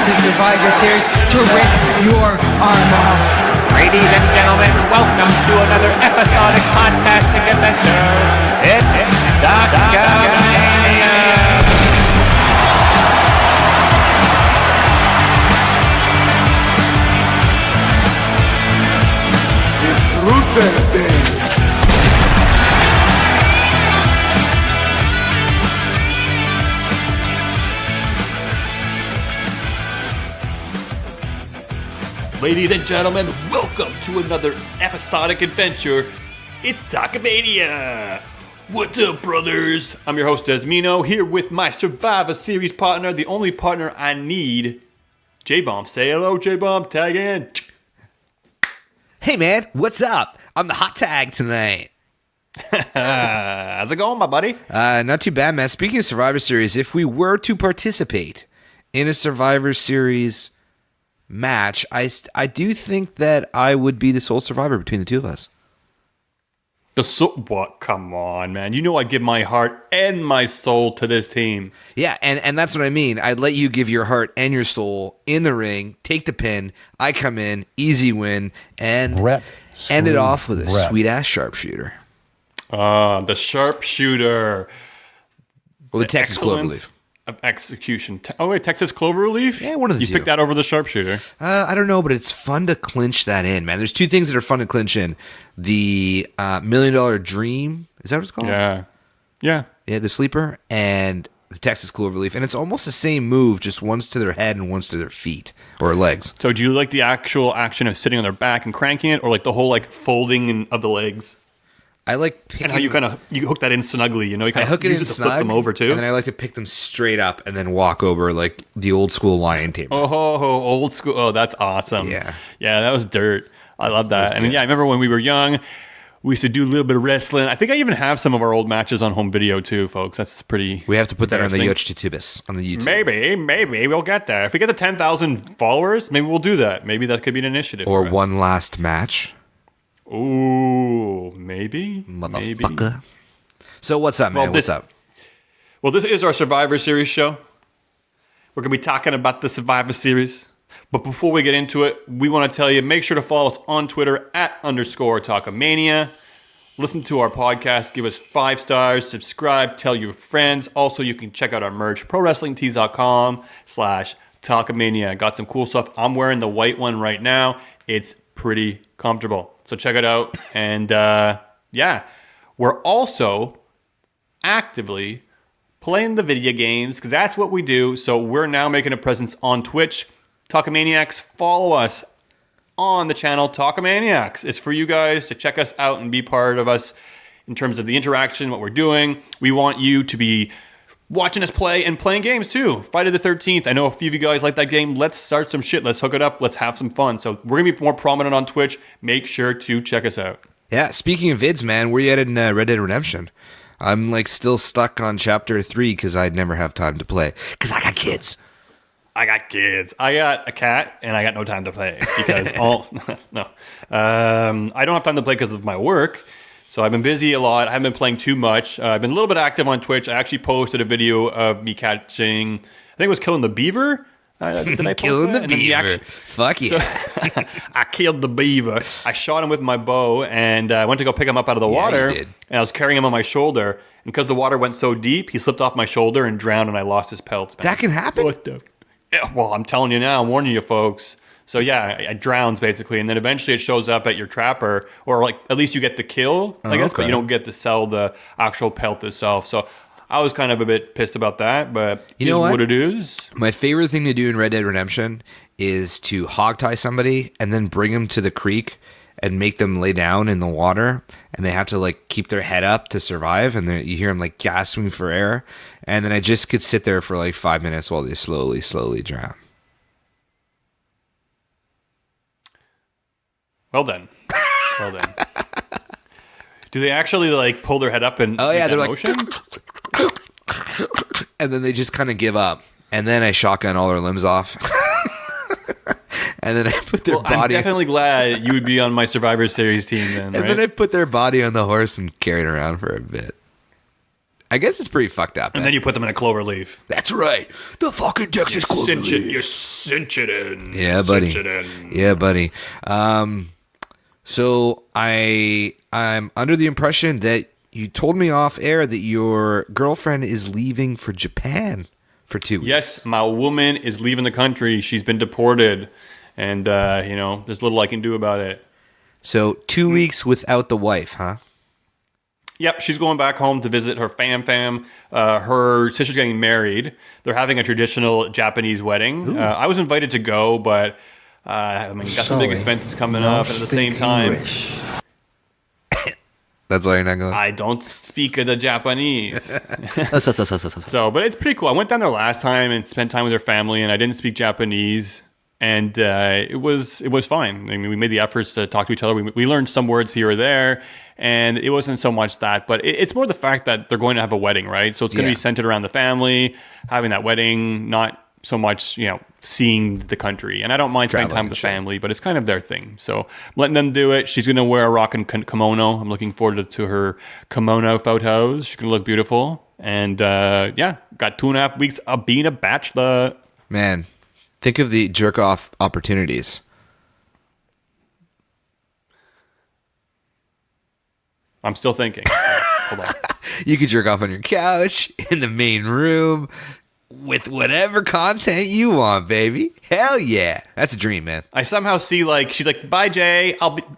to Survivor Series to rip your arm off. Ladies and gentlemen, welcome to another episodic podcasting adventure. It's Talkamania. It's Rusev Day. Ladies and gentlemen, welcome to another episodic adventure. It's Talkamania. What's up, brothers? I'm your host, Desmino, here with my Survivor Series partner, the only partner I need, J-Bomb. Say hello, J-Bomb. Tag in. Hey, man, what's up? I'm the hot tag tonight. How's it going, my buddy? Not too bad, man. Speaking of Survivor Series, if we were to participate in a Survivor Series match, I do think that I would be the sole survivor between the two of us. What? Come on, man. You know I give my heart and my soul to this team. Yeah, and that's what I mean. I'd let you give your heart and your soul in the ring, take the pin, I come in, easy win, and end it off with a sweet-ass sharpshooter. The sharpshooter. Well, the Texas Cloverleaf. Of execution. Oh, wait, Texas Cloverleaf? Yeah, one of the You two. picked that over the sharpshooter. I don't know, but it's fun to clinch that in, man. There's two things that are fun to clinch in. The $1 Million Dream, is that what it's called? Yeah. Yeah. Yeah, the sleeper, and the Texas Cloverleaf. And it's almost the same move, just one's to their head and one's to their feet or legs. So do you like the actual action of sitting on their back and cranking it, or like the whole like folding of the legs? I like picking... And how you hook that in snugly, you know? You kind I hook it in to snug, flip them over too. and then I like to pick them straight up and then walk over like the old school lion tamer. Oh, old school. Oh, that's awesome. Yeah. Yeah, that was dirt. I love that. And yeah, I remember when we were young, we used to do a little bit of wrestling. I think I even have some of our old matches on home video too, folks. That's pretty... We have to put that on the embarrassing. YouTube on the YouTube. Maybe we'll get there. If we get to 10,000 followers, maybe we'll do that. Maybe that could be an initiative Or for us. one last match. Ooh, maybe. Motherfucker. Maybe. So what's up, man? Well, What's up? Well, this is our Survivor Series show. We're going to be talking about the Survivor Series. But before we get into it, we want to tell you, make sure to follow us on Twitter @_Talkamania. Listen to our podcast, give us 5 stars, subscribe, tell your friends. Also, you can check out our merch, prowrestlingtees.com/Talkamania. Got some cool stuff. I'm wearing the white one right now. It's pretty comfortable. So check it out. And yeah, we're also actively playing the video games because that's what we do. So we're now making a presence on Twitch. Talkamaniacs, follow us on the channel Talkamaniacs. It's for you guys to check us out and be part of us in terms of the interaction, what we're doing. We want you to be watching us play and playing games too. Friday the 13th. I know a few of you guys like that game. Let's start some shit. Let's hook it up. Let's have some fun. So we're going to be more prominent on Twitch. Make sure to check us out. Yeah, speaking of vids, man, where you at in Red Dead Redemption? I'm like still stuck on chapter 3 because I'd never have time to play because I got kids. I got kids. I got a cat, and I got no time to play because no. I don't have time to play because of my work. So I've been busy a lot. I haven't been playing too much. I've been a little bit active on Twitch. I actually posted a video of me catching, I think it was killing the beaver. Did I post Killing that? the beaver. Fuck yeah. So, I killed the beaver. I shot him with my bow, and I went to go pick him up out of the water. you did. And I was carrying him on my shoulder. And because the water went so deep, he slipped off my shoulder and drowned, and I lost his pelts. Man. That can happen? What the? Yeah, well, I'm telling you now. I'm warning you, folks. So yeah, I drowns basically, and then eventually it shows up at your trapper, or like at least you get the kill, I guess, okay. but you don't get to sell the actual pelt itself. So I was kind of a bit pissed about that, but You know what? it is. My favorite thing to do in Red Dead Redemption is to hog tie somebody and then bring them to the creek and make them lay down in the water, and they have to like keep their head up to survive, and you hear them like gasping for air, and then I just could sit there for like 5 minutes while they slowly drown. Well done. Do they actually like pull their head up and Oh, yeah, make that they're motion? And then they just kind of give up, and then I shotgun all their limbs off. And then I put their I'm body. definitely glad you would be on my Survivor Series team then, And right? then I put their body on the horse and carried it around for a bit. I guess it's pretty fucked up. And then you put them in a clover leaf. That's right. The fucking Texas clover Cinch it. leaf. You cinch it in. Yeah, buddy. Cinch it in. Yeah, buddy. So I'm under the impression that you told me off air that your girlfriend is leaving for Japan for 2 weeks. Yes, my woman is leaving the country. She's been deported. And, there's little I can do about it. So 2 weeks without the wife, huh? Yep, she's going back home to visit her fam. Her sister's getting married. They're having a traditional Japanese wedding. I was invited to go, but got some big expenses coming up. And at the same time, That's why you're not going. I don't speak the Japanese. So, but it's pretty cool. I went down there last time and spent time with her family, and I didn't speak Japanese. And it was fine. I mean, we made the efforts to talk to each other. We learned some words here or there, and it wasn't so much that. But it's more the fact that they're going to have a wedding, right? So it's going to be centered around the family, having that wedding, not so much, seeing the country. And I don't mind spending time with the family, but it's kind of their thing. So I'm letting them do it. She's going to wear a rockin' kimono. I'm looking forward to her kimono photos. She's going to look beautiful. And got 2.5 weeks of being a bachelor. Man. Think of the jerk off opportunities. I'm still thinking. Hold on. You could jerk off on your couch, in the main room, with whatever content you want, baby. Hell yeah. That's a dream, man. I somehow see she's like, bye, Jay.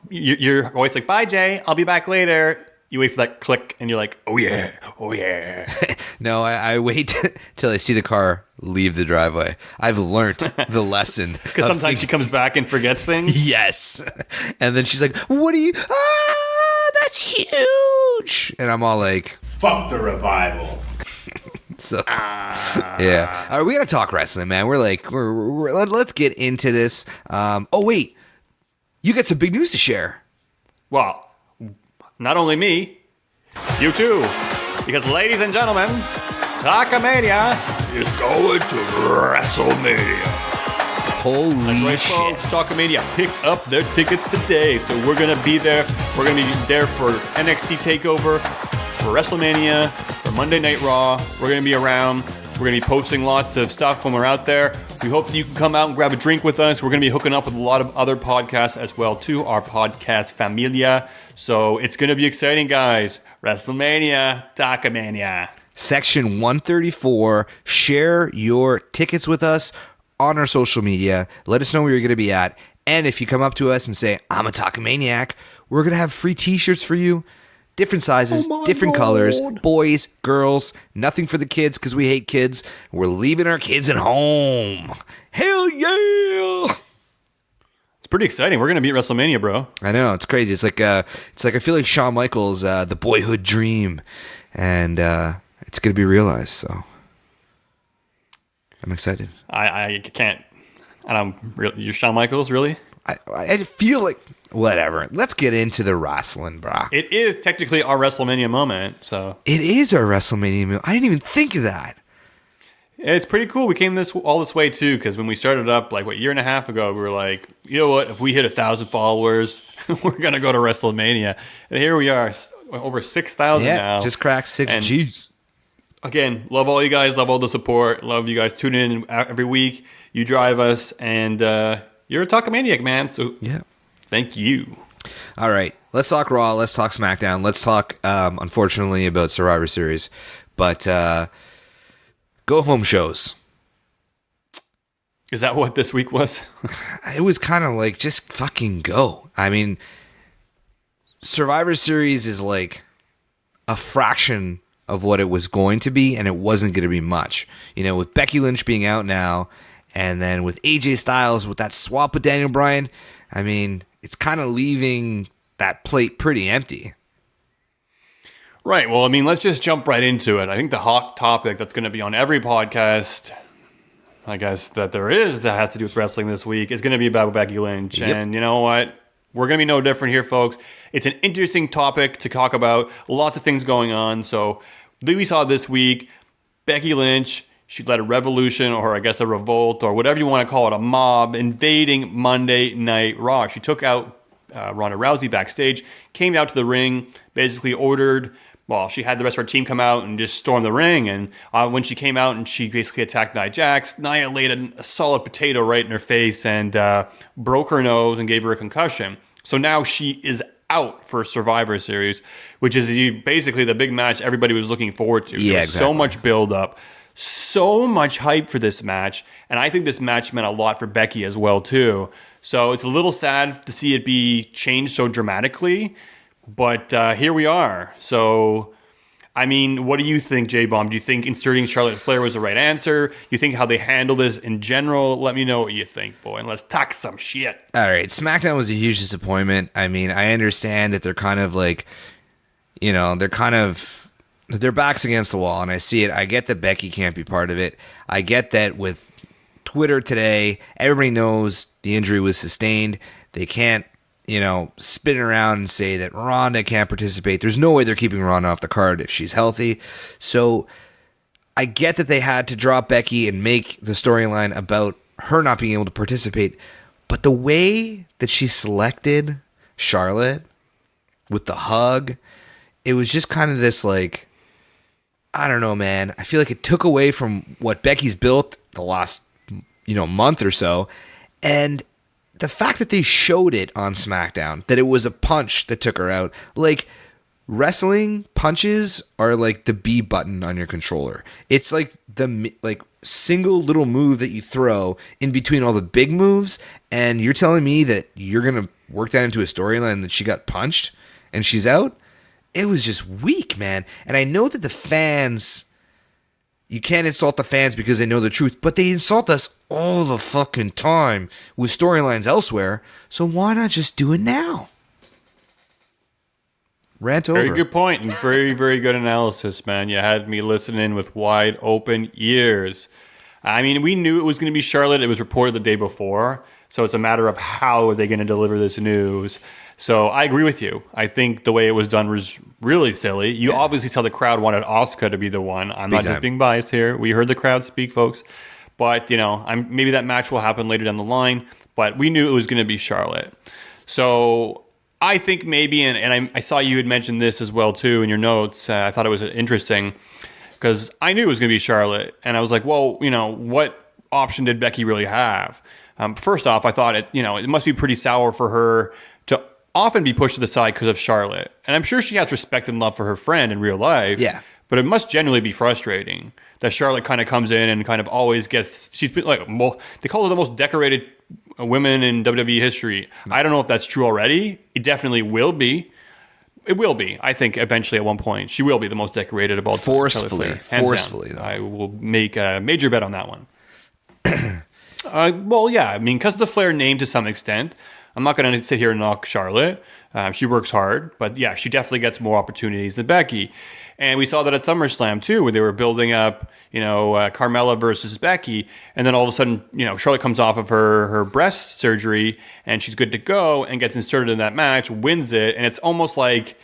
Your wife's like, bye, Jay. I'll be back later. You wait for that click, and you're like, oh, yeah. Oh, yeah. No, I wait till I see the car leave the driveway. I've learned the lesson. Because sometimes she comes back and forgets things. Yes. And then she's like, what are you? Ah, that's huge. And I'm all like, Fuck the revival. so, yeah. All right, we got to talk wrestling, man. Let's get into this. Oh, wait. You got some big news to share. Well, not only me, you too. Because, ladies and gentlemen, Talkamania is going to WrestleMania. Holy That's right, shit. folks. Talkamania picked up their tickets today. So we're going to be there. We're going to be there for NXT TakeOver, for WrestleMania, for Monday Night Raw. We're going to be around. We're going to be posting lots of stuff when we're out there. We hope that you can come out and grab a drink with us. We're going to be hooking up with a lot of other podcasts as well, too. Our podcast familia. So it's going to be exciting, guys. WrestleMania, Talkamania. Section 134. Share your tickets with us on our social media. Let us know where you're going to be at. And if you come up to us and say, I'm a Talkamaniac, we're going to have free t-shirts for you. Different sizes, different colors, boys, girls, nothing for the kids because we hate kids. We're leaving our kids at home. Hell yeah! It's pretty exciting. We're going to be at WrestleMania, bro. I know, it's crazy. It's like I feel like Shawn Michaels, the boyhood dream, and it's going to be realized. So I'm excited. I can't. You're Shawn Michaels, really? I feel like whatever. Let's get into the wrestling, brah. It is technically our WrestleMania moment, so It is our WrestleMania meal. I didn't even think of that. it's pretty cool. We came all this way too, because when we started up, like, year and a half ago, we were like, you know what? If we hit 1,000 followers, we're gonna go to WrestleMania, and here we are, over 6,000 now. Just cracked 6 And G's. Again, love all you guys, love all the support, love you guys tuning in every week. You drive us, and you're a Talkamaniac, man. So Yeah. thank you. All right, let's talk Raw. Let's talk SmackDown. Let's talk, unfortunately, about Survivor Series. But go home shows. Is that what this week was? It was kind of like, just fucking go. I mean, Survivor Series is like a fraction of what it was going to be, and it wasn't going to be much. You know, with Becky Lynch being out now, and then with AJ Styles, with that swap with Daniel Bryan, I mean, it's kind of leaving that plate pretty empty. Right. Well, I mean, let's just jump right into it. I think the hot topic that's going to be on every podcast, I guess, that there is that has to do with wrestling this week is going to be about Becky Lynch. Yep. And you know what? We're going to be no different here, folks. It's an interesting topic to talk about. Lots of things going on. So we saw this week, Becky Lynch, she led a revolution, or I guess a revolt, or whatever you want to call it, a mob invading Monday Night Raw. She took out Ronda Rousey backstage, came out to the ring, basically ordered she had the rest of her team come out and just storm the ring. And when she came out and she basically attacked Nia Jax, Nia laid a solid potato right in her face and broke her nose and gave her a concussion. So now she is out for Survivor Series, which is basically the big match everybody was looking forward to. Yeah, there was so much build up, so much hype for this match. And I think this match meant a lot for Becky as well, too. So it's a little sad to see it be changed so dramatically. But here we are. So, I mean, what do you think, J-Bomb? Do you think inserting Charlotte Flair was the right answer? Do you think how they handle this in general? Let me know what you think, boy, and let's talk some shit. All right, SmackDown was a huge disappointment. I mean, I understand that they're kind of like, their backs against the wall, and I see it. I get that Becky can't be part of it. I get that with Twitter today, everybody knows the injury was sustained. They can't spin around and say that Ronda can't participate. There's no way they're keeping Ronda off the card if she's healthy. So I get that they had to drop Becky and make the storyline about her not being able to participate. But the way that she selected Charlotte with the hug, it was just kind of this like, I don't know, man. I feel like it took away from what Becky's built the last, month or so. And the fact that they showed it on SmackDown, that it was a punch that took her out, like wrestling punches are like the B button on your controller. It's like the single little move that you throw in between all the big moves, and you're telling me that you're gonna work that into a storyline that she got punched and she's out? It was just weak, man. And I know that the fans, you can't insult the fans because they know the truth, but they insult us all the fucking time with storylines elsewhere. So why not just do it now? Rant over. Very good point and very, very good analysis, man. You had me listening with wide open ears. I mean, we knew it was going to be Charlotte. It was reported the day before. So it's a matter of how are they going to deliver this news. So I agree with you. I think the way it was done was really silly. You obviously saw the crowd wanted Asuka to be the one. I'm not just being biased here. We heard the crowd speak, folks. But, maybe that match will happen later down the line. But we knew it was going to be Charlotte. So I think maybe, and I saw you had mentioned this as well, too, in your notes. I thought it was interesting because I knew it was going to be Charlotte. And I was like, well, what option did Becky really have? First off, I thought it must be pretty sour for her to often be pushed to the side because of Charlotte. And I'm sure she has respect and love for her friend in real life. Yeah. But it must genuinely be frustrating that Charlotte kind of comes in and kind of always gets, she's been like, they call her the most decorated women in WWE history. I don't know if that's true already. It definitely will be. It will be. I think eventually at one point she will be the most decorated of all time. Forcefully. Though. I will make a major bet on that one. Well, yeah. I mean, because of the Flair name to some extent, I'm not going to sit here and knock Charlotte. She works hard, but yeah, she definitely gets more opportunities than Becky. And we saw that at SummerSlam too, where they were building up, Carmella versus Becky, and then all of a sudden, Charlotte comes off of her breast surgery and she's good to go and gets inserted in that match, wins it, and it's almost like,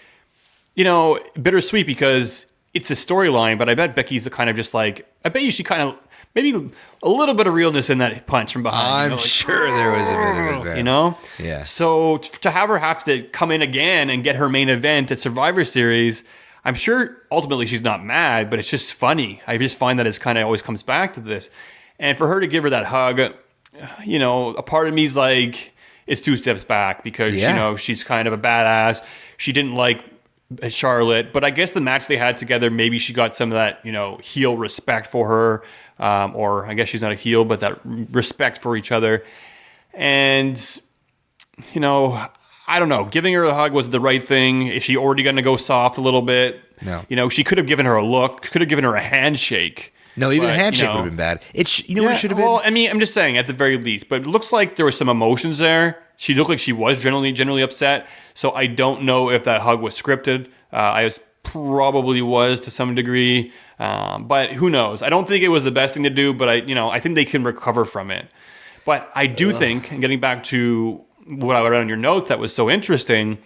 bittersweet because it's a storyline. But I bet Becky's kind of just like, I bet you she kind of maybe a little bit of realness in that punch from behind. I'm sure there was a bit of it. Yeah. So to have her have to come in again and get her main event at Survivor Series, I'm sure ultimately she's not mad, but it's just funny. I just find that it's kind of always comes back to this. And for her to give her that hug, a part of me is like, it's two steps back because, she's kind of a badass. She didn't like Charlotte, but I guess the match they had together, maybe she got some of that, heel respect for her. Or I guess she's not a heel, but that respect for each other. And, I don't know. Giving her a hug was the right thing. Is she already going to go soft a little bit? No. She could have given her a look, could have given her a handshake. No, even a handshake would have been bad. What it should have been? Well, I mean, I'm just saying at the very least. But it looks like there were some emotions there. She looked like she was generally upset. So I don't know if that hug was scripted. Probably was to some degree. But who knows? I don't think it was the best thing to do, but I think they can recover from it. But I do think, and getting back to what I read on your notes that was so interesting,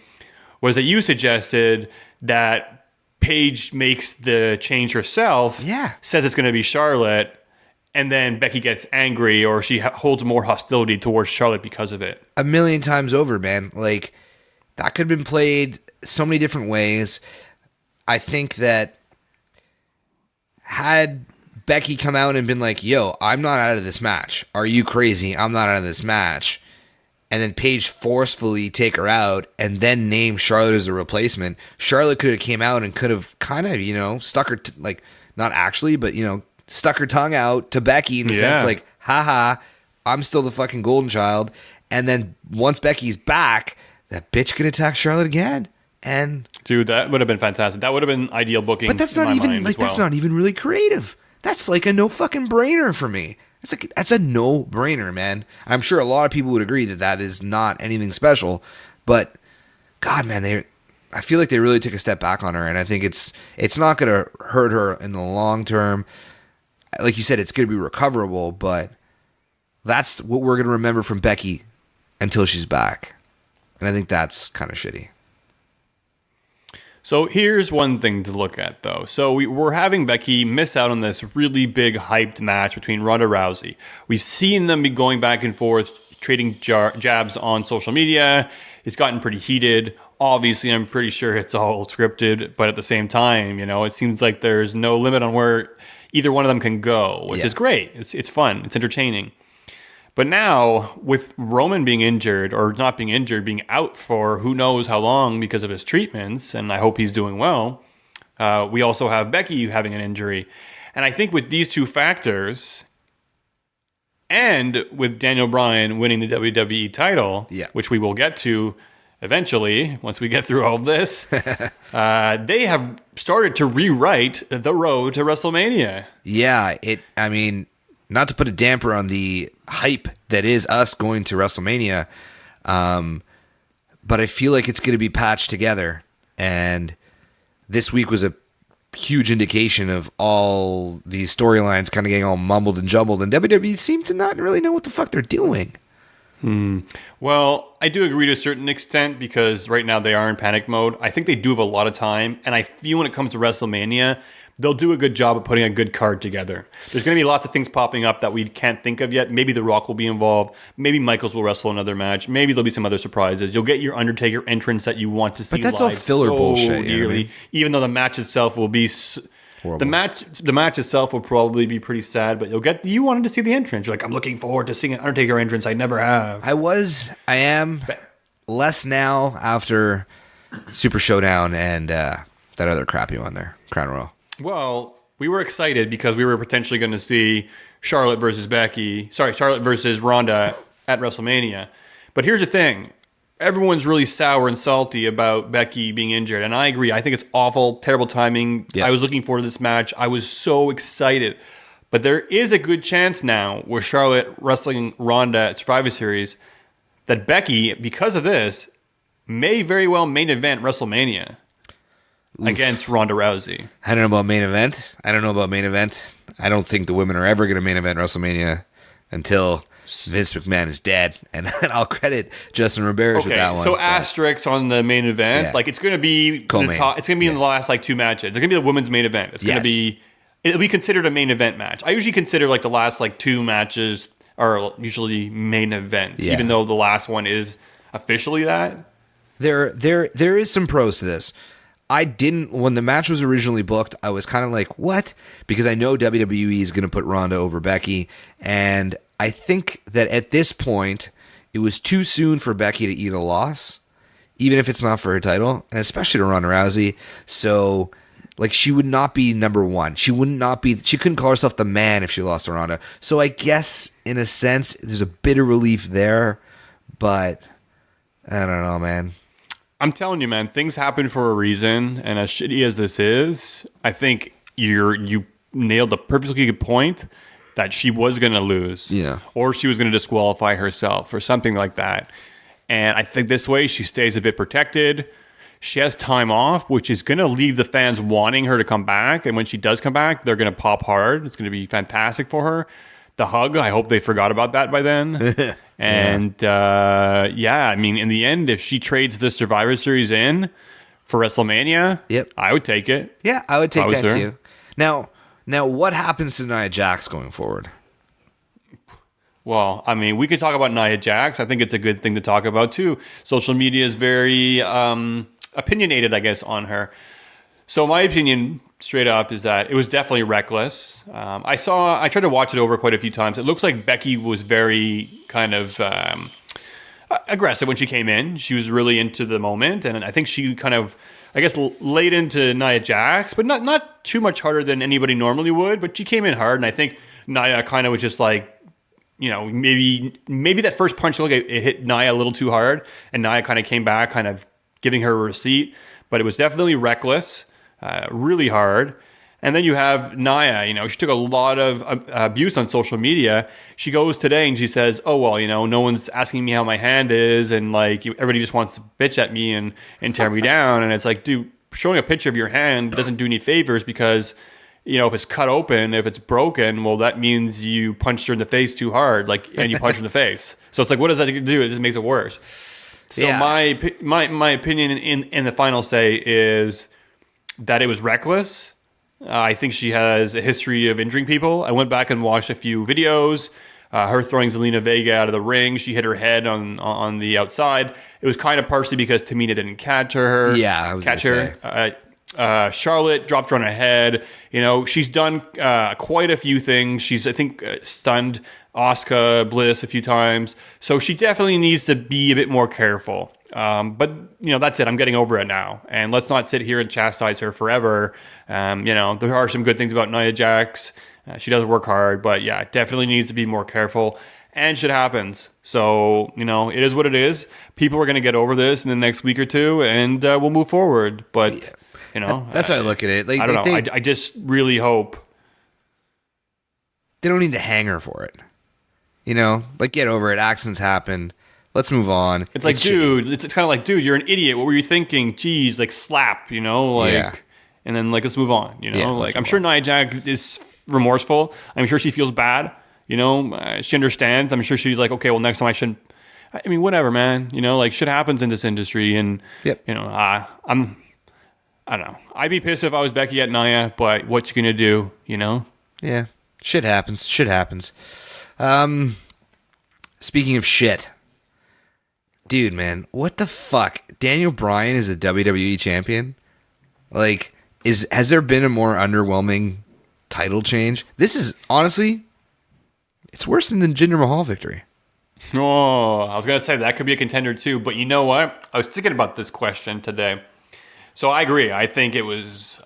was that you suggested that Paige makes the change herself, says it's going to be Charlotte, and then Becky gets angry or she holds more hostility towards Charlotte because of it. 1,000,000 times over, man. Like, that could have been played so many different ways. I think that had Becky come out and been like, yo, I'm not out of this match. Are you crazy? I'm not out of this match. And then Paige forcefully take her out and then name Charlotte as a replacement. Charlotte could have came out and could have kind of, stuck her, not actually, but, stuck her tongue out to Becky in the sense like, haha, I'm still the fucking golden child. And then once Becky's back, that bitch could attack Charlotte again. And dude, that would have been fantastic. That would have been ideal booking. but that's not even that's not even really creative. That's like a no fucking brainer for me. That's a no brainer, man. I'm sure a lot of people would agree that that is not anything special. But God, man, I feel like they really took a step back on her, and I think it's not going to hurt her in the long term. Like you said, it's going to be recoverable, but that's what we're going to remember from Becky until she's back. And I think that's kind of shitty. So here's one thing to look at, though. So we're having Becky miss out on this really big hyped match between Ronda Rousey. We've seen them be going back and forth, trading jabs on social media. It's gotten pretty heated. Obviously, I'm pretty sure it's all scripted, but at the same time, it seems like there's no limit on where either one of them can go, which is great. It's fun. It's entertaining. But now, with Roman being injured, or not being injured, being out for who knows how long because of his treatments, and I hope he's doing well, we also have Becky having an injury. And I think with these two factors, and with Daniel Bryan winning the WWE title, which we will get to eventually, once we get through all of this, they have started to rewrite the road to WrestleMania. Yeah, not to put a damper on the hype that is us going to WrestleMania, but I feel like it's going to be patched together. And this week was a huge indication of all these storylines kind of getting all mumbled and jumbled, and WWE seemed to not really know what the fuck they're doing. Well, I do agree to a certain extent because right now they are in panic mode. I think they do have a lot of time, and I feel when it comes to WrestleMania, they'll do a good job of putting a good card together. There's going to be lots of things popping up that we can't think of yet. Maybe The Rock will be involved. Maybe Michaels will wrestle another match. Maybe there'll be some other surprises. You'll get your Undertaker entrance that you want to see. But that's live all filler bullshit. You know what I mean? Even though the match itself will be horrible. The match itself will probably be pretty sad, but you wanted to see the entrance. You're like, I'm looking forward to seeing an Undertaker entrance I never have. I am less now after Super Showdown and that other crappy one there, Crown Royal. Well, we were excited because we were potentially going to see Charlotte versus Ronda at WrestleMania. But here's the thing. Everyone's really sour and salty about Becky being injured. And I agree. I think it's awful, terrible timing. Yeah. I was looking forward to this match. I was so excited. But there is a good chance now with Charlotte wrestling Ronda at Survivor Series that Becky, because of this, may very well main event WrestleMania. Against Ronda Rousey. I don't know about main event. I don't think the women are ever going to main event WrestleMania until Vince McMahon is dead. And I'll credit Justin Roberts with that one. So asterisks on the main event. Yeah. Like it's going to be it's going to be in the last two matches. It's going to be the women's main event. It's going to be it'll be considered a main event match. I usually consider the last two matches are usually main events, even though the last one is officially that. There is some pros to this. When the match was originally booked, I was kind of like, what? Because I know WWE is going to put Ronda over Becky. And I think that at this point, it was too soon for Becky to eat a loss, even if it's not for her title, and especially to Ronda Rousey. So, she would not be number one. She couldn't call herself the man if she lost to Ronda. So I guess, in a sense, there's a bit of relief there. But, I don't know, man. I'm telling you, man, things happen for a reason, and as shitty as this is, I think you nailed the perfectly good point that she was going to lose, or she was going to disqualify herself, or something like that. And I think this way she stays a bit protected. She has time off, which is going to leave the fans wanting her to come back, and when she does come back, they're going to pop hard. It's going to be fantastic for her. The hug, I hope they forgot about that by then. And in the end, if she trades the Survivor Series in for WrestleMania, I would take it. Yeah, I would take that too. Now, what happens to Nia Jax going forward? Well, we could talk about Nia Jax. I think it's a good thing to talk about too. Social media is very opinionated, I guess, on her. So my opinion, straight up, is that it was definitely reckless. I tried to watch it over quite a few times. It looks like Becky was very kind of aggressive when she came in. She was really into the moment, and I think she kind of, I guess, laid into Nia Jax, but not too much harder than anybody normally would. But she came in hard, and I think Nia kind of was just like, maybe that first punch, look, it hit Nia a little too hard, and Nia kind of came back, kind of giving her a receipt. But it was definitely reckless. Really hard. And then you have Nia, she took a lot of abuse on social media. She goes today and she says, oh, well, no one's asking me how my hand is. And like, everybody just wants to bitch at me and tear me down. And it's like, dude, showing a picture of your hand doesn't do any favors because, if it's cut open, if it's broken, well, that means you punched her in the face too hard, and you punched her in the face. So it's like, what does that do? It just makes it worse. So my opinion in the final say is that it was reckless. I think she has a history of injuring people. I went back and watched a few videos. Her throwing Zelina Vega out of the ring. She hit her head on the outside. It was kind of partially because Tamina didn't catch her. Yeah, I was catch her. Charlotte dropped her on her head. She's done quite a few things. She's, I think, stunned Asuka Bliss a few times. So she definitely needs to be a bit more careful. But that's it. I'm getting over it now, and let's not sit here and chastise her forever. There are some good things about Nia Jax. She does work hard, but yeah, definitely needs to be more careful. And shit happens. So it is what it is. People are going to get over this in the next week or two, and we'll move forward. But that's how I look at it. Like, I don't know. I just really hope they don't need to hang her for it. Get over it. Accidents happen. Let's move on. It's like, dude, it's kind of like, dude, you're an idiot. What were you thinking? Jeez, slap, Yeah. And then let's move on, I'm sure Nia Jax is remorseful. I'm sure she feels bad, she understands. I'm sure she's like, okay, well, next time I shouldn't. I mean, whatever, man. Shit happens in this industry, and I don't know. I'd be pissed if I was Becky at Nia, but what you gonna do, Yeah, shit happens. Shit happens. Speaking of shit. Dude, man, what the fuck? Daniel Bryan is the WWE champion? Has there been a more underwhelming title change? This is, honestly, it's worse than the Jinder Mahal victory. Oh, I was going to say that could be a contender too, but you know what? I was thinking about this question today. So I agree. I think it was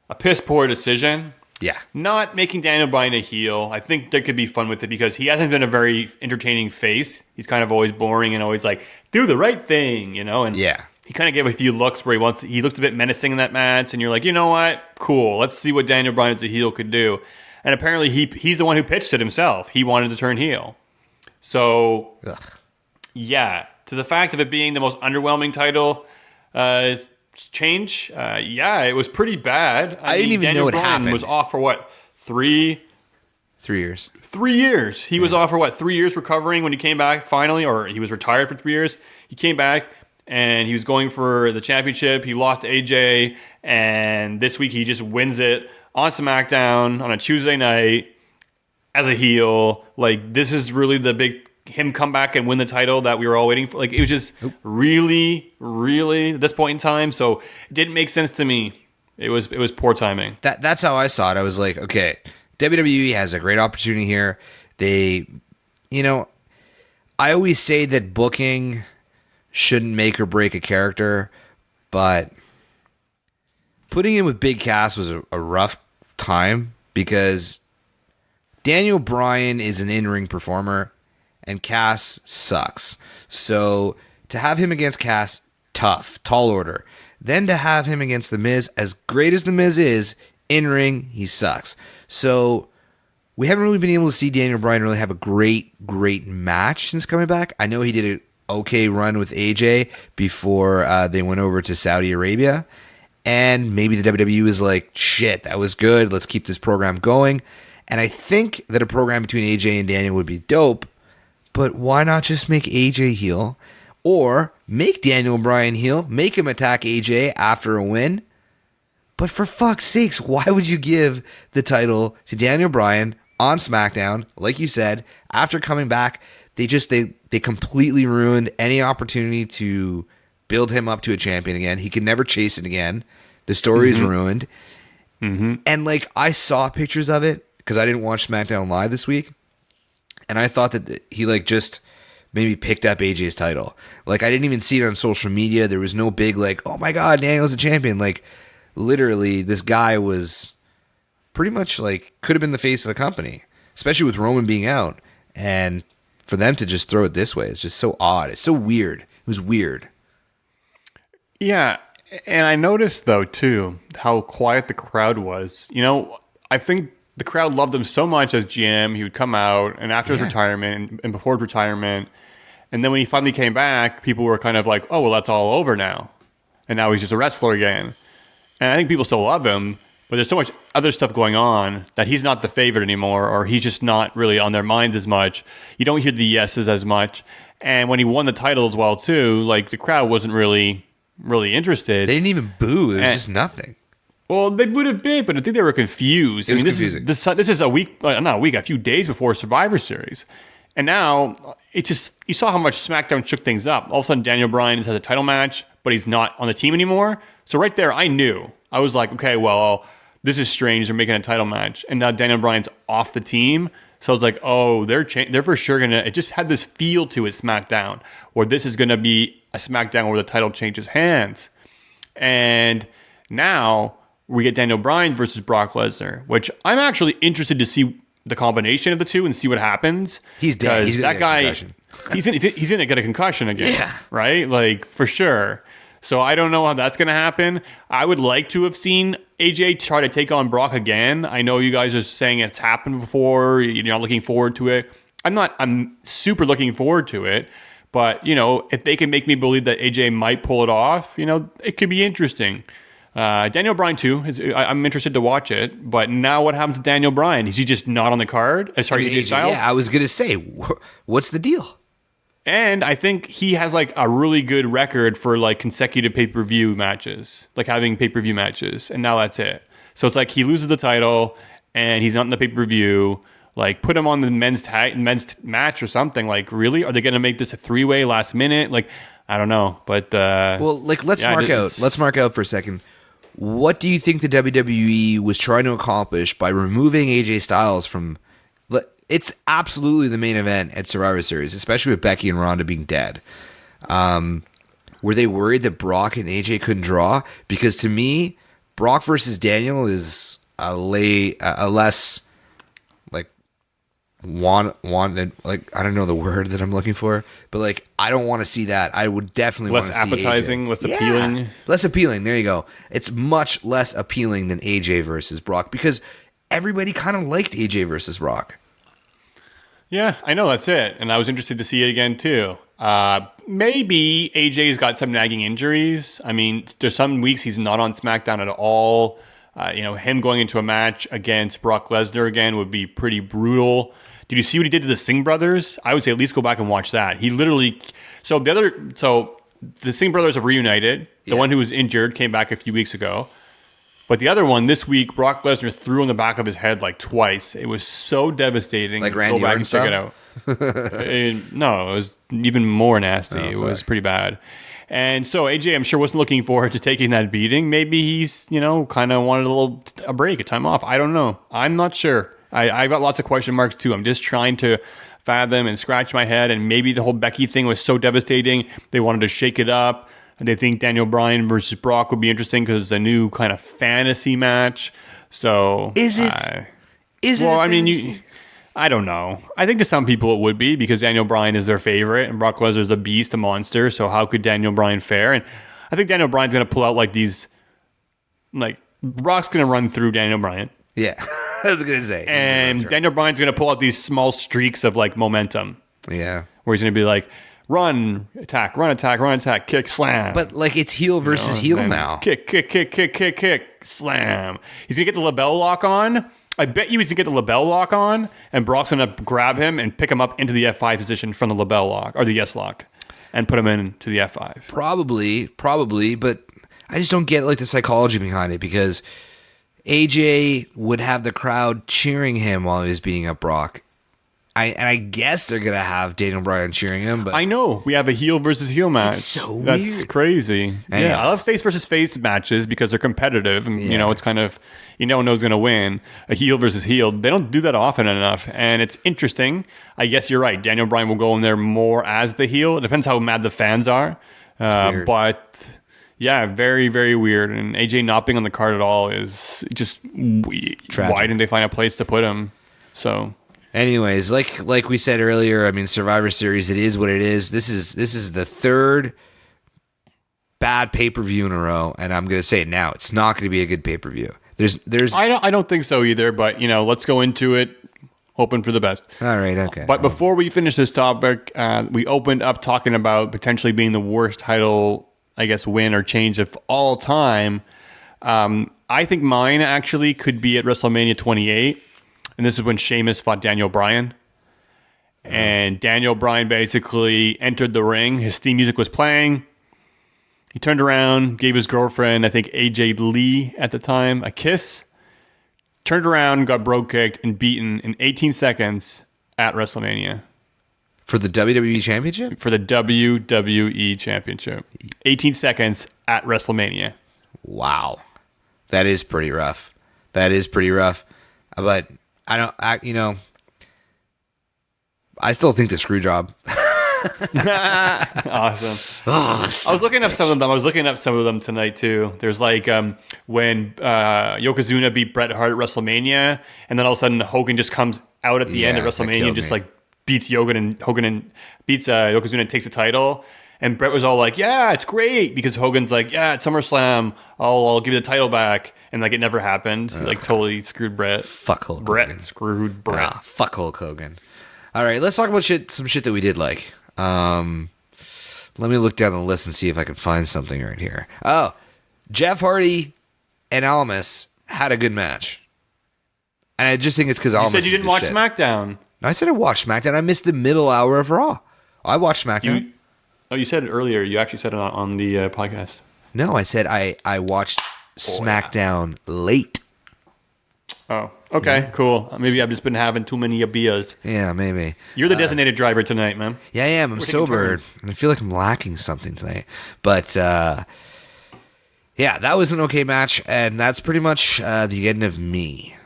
a piss poor decision. Yeah. Not making Daniel Bryan a heel. I think there could be fun with it because he hasn't been a very entertaining face. He's kind of always boring and always like, do the right thing, And yeah. He kind of gave a few looks where he looks a bit menacing in that match, and you're like, you know what? Cool. Let's see what Daniel Bryan as a heel could do. And apparently he's the one who pitched it himself. He wanted to turn heel. So, yeah, to the fact of it being the most underwhelming title change, it was pretty bad. I didn't even know it happened. Daniel Bryan was off for what, 3 years? 3 years. He was off for what, 3 years recovering when he came back finally, or he was retired for 3 years. He came back and he was going for the championship. He lost to AJ, and this week he just wins it on SmackDown on a Tuesday night as a heel. This is really the big him come back and win the title that we were all waiting for. It was just really, really at this point in time. So it didn't make sense to me. It was poor timing. That's how I saw it. I was like, okay, WWE has a great opportunity here. They, I always say that booking shouldn't make or break a character, but putting in with Big Cass was a rough time because Daniel Bryan is an in-ring performer and Cass sucks. So to have him against Cass, tough, tall order. Then to have him against The Miz, as great as The Miz is, in-ring, he sucks. So we haven't really been able to see Daniel Bryan really have a great match since coming back. I know he did an okay run with AJ before they went over to Saudi Arabia. And maybe the WWE is like, shit, that was good. Let's keep this program going. And I think that a program between AJ and Daniel would be dope. But why not just make AJ heel? Or make Daniel Bryan heel, make him attack AJ after a win. But for fuck's sakes, why would you give the title to Daniel Bryan on SmackDown? Like you said, after coming back, they completely ruined any opportunity to build him up to a champion again. He could never chase it again. The story is ruined. And like I saw pictures of it because I didn't watch SmackDown Live this week, and I thought that he like just maybe picked up AJ's title. Like I didn't even see it on social media. There was no big like, oh my god, Daniel's a champion. Like literally, this guy was pretty much like could have been the face of the company, especially with Roman being out. And for them to just throw it this way is just so odd. It's so weird. It was weird. Yeah, and I noticed though too how quiet the crowd was. You know, I think the crowd loved him so much as GM. He would come out, and after his retirement and before his retirement, and then when he finally came back, people were kind of like, "Oh, well, that's all over now," and now he's just a wrestler again. And I think people still love him, but there's so much other stuff going on that he's not the favorite anymore, or he's just not really on their minds as much. You don't hear the yeses as much. And when he won the title as well too, like the crowd wasn't really interested. They didn't even boo. There was just nothing. Well, they would have been, but I think they were confused. It was confusing. This is a few days before Survivor Series. And now, it just, you saw how much SmackDown shook things up. All of a sudden, Daniel Bryan has a title match, but he's not on the team anymore. So right there, I knew. I was like, okay, well, this is strange. They're making a title match. And now Daniel Bryan's off the team. So I was like, oh, they're for sure going to... It just had this feel to it, SmackDown, where this is going to be a SmackDown where the title changes hands. And now we get Daniel Bryan versus Brock Lesnar, which I'm actually interested to see the combination of the two and see what happens. He's dead. He's that guy, he's going to get a concussion again, right? Like, for sure. So I don't know how that's going to happen. I would like to have seen AJ try to take on Brock again. I know you guys are saying it's happened before. You're not looking forward to it. I'm super looking forward to it. But, you know, if they can make me believe that AJ might pull it off, you know, it could be interesting. Daniel Bryan, too. I'm interested to watch it. But now what happens to Daniel Bryan? Is he just not on the card? AJ Styles? Yeah, I was going to say, what's the deal? And I think he has like a really good record for like consecutive pay-per-view matches, like having pay-per-view matches. And now that's it. So it's like he loses the title and he's not in the pay-per-view. Like put him on the men's match or something. Like really? Are they going to make this a 3-way last minute? Like, I don't know. But well, like let's mark out for a second. What do you think the WWE was trying to accomplish by removing AJ Styles from... It's absolutely the main event at Survivor Series, especially with Becky and Ronda being dead. Were they worried that Brock and AJ couldn't draw? Because to me, Brock versus Daniel is a less like wanted. Like I don't know the word that I'm looking for, but like I don't want to see that. I would definitely less want to see appetizing, AJ. less appealing. Less appealing. There you go. It's much less appealing than AJ versus Brock because everybody kind of liked AJ versus Brock. Yeah, I know, that's it. And I was interested to see it again, too. Maybe AJ's got some nagging injuries. I mean, there's some weeks he's not on SmackDown at all. Him going into a match against Brock Lesnar again would be pretty brutal. Did you see what he did to the Singh brothers? I would say at least go back and watch that. He literally... So the Singh brothers have reunited. The one who was injured came back a few weeks ago. But the other one, this week, Brock Lesnar threw on the back of his head like twice. It was so devastating. Like Randy Go back Orton and check it out. No, it was even more nasty. It was pretty bad. And so AJ, I'm sure, wasn't looking forward to taking that beating. Maybe he's, kind of wanted a break, a time off. I don't know. I'm not sure. I've got lots of question marks, too. I'm just trying to fathom and scratch my head. And maybe the whole Becky thing was so devastating, they wanted to shake it up. They think Daniel Bryan versus Brock would be interesting because it's a new kind of fantasy match. So is it? Well, I mean, I don't know. I think to some people it would be because Daniel Bryan is their favorite and Brock Lesnar's the beast, a monster. So how could Daniel Bryan fare? And I think Daniel Bryan's going to pull out like these, like Brock's going to run through Daniel Bryan. Yeah, I was going to say. And Daniel Bryan's going to pull out these small streaks of like momentum. Yeah, where he's going to be like. Run, attack, kick, slam. But like it's heel versus heel now. Kick, slam. He's going to get the label lock on. I bet you he's going to get the label lock on, and Brock's going to grab him and pick him up into the F5 position from the label lock, or the yes lock, and put him into the F5. Probably, but I just don't get like the psychology behind it because AJ would have the crowd cheering him while he was beating up Brock. I guess they're gonna have Daniel Bryan cheering him, but I know we have a heel versus heel match. so That's weird. crazy. Anyways. Yeah, I love face versus face matches because they're competitive, and Yeah. it's kind of no one's going to win. A heel versus heel, they don't do that often enough, and it's interesting. I guess you're right. Daniel Bryan will go in there more as the heel. It depends how mad the fans are, weird. but. Yeah, very, very weird. And AJ not being on the card at all is just Tragic. why didn't they find a place to put him? So, anyways, like we said earlier, I mean, Survivor Series, it is what it is. This is the third bad pay-per-view in a row, and I'm gonna say it now. It's not gonna be a good pay-per-view. There's I don't think so either. But let's go into it, hoping for the best. all right, okay. But before we finish this topic, we opened up talking about potentially being the worst title, I guess, win or change of all time. I think mine actually could be at WrestleMania 28. And this is when Sheamus fought Daniel Bryan. And Daniel Bryan basically entered the ring. His theme music was playing. He turned around, gave his girlfriend, I think AJ Lee at the time, a kiss. Turned around, got bro kicked, and beaten in 18 seconds at WrestleMania. For the WWE Championship? For the WWE Championship. 18 seconds at WrestleMania. Wow. That is pretty rough. But I still think the screw job. Awesome. I was looking up some of them. I was looking up some of them tonight too. There's like when Yokozuna beat Bret Hart at WrestleMania, and then all of a sudden Hogan just comes out at the end of that WrestleMania killed and just me. like beats Hogan and beats Yokozuna and takes the title. And Bret was all like, "Yeah, it's great," because Hogan's like, "Yeah, at SummerSlam, I'll give you the title back," and like it never happened. Like totally screwed Bret. Fuck Hulk Bret Hogan. screwed Bret. Ah, fuck Hulk Hogan. All right, let's talk about some shit that we did like. Let me look down the list and see if I can find something right here. Oh, Jeff Hardy and Almas had a good match. And I just think it's because You Almas said you is didn't the watch shit. SmackDown. I said I watched SmackDown. I missed the middle hour of Raw. I watched SmackDown. You said it earlier. You actually said it on the podcast. No, I said I watched SmackDown late. Oh, okay, cool. Maybe I've just been having too many beers. Yeah, maybe. You're the designated driver tonight, man. Yeah, I am. I'm We're taking sober, turns. and I feel like I'm lacking something tonight. But yeah, that was an okay match, and that's pretty much the end of me.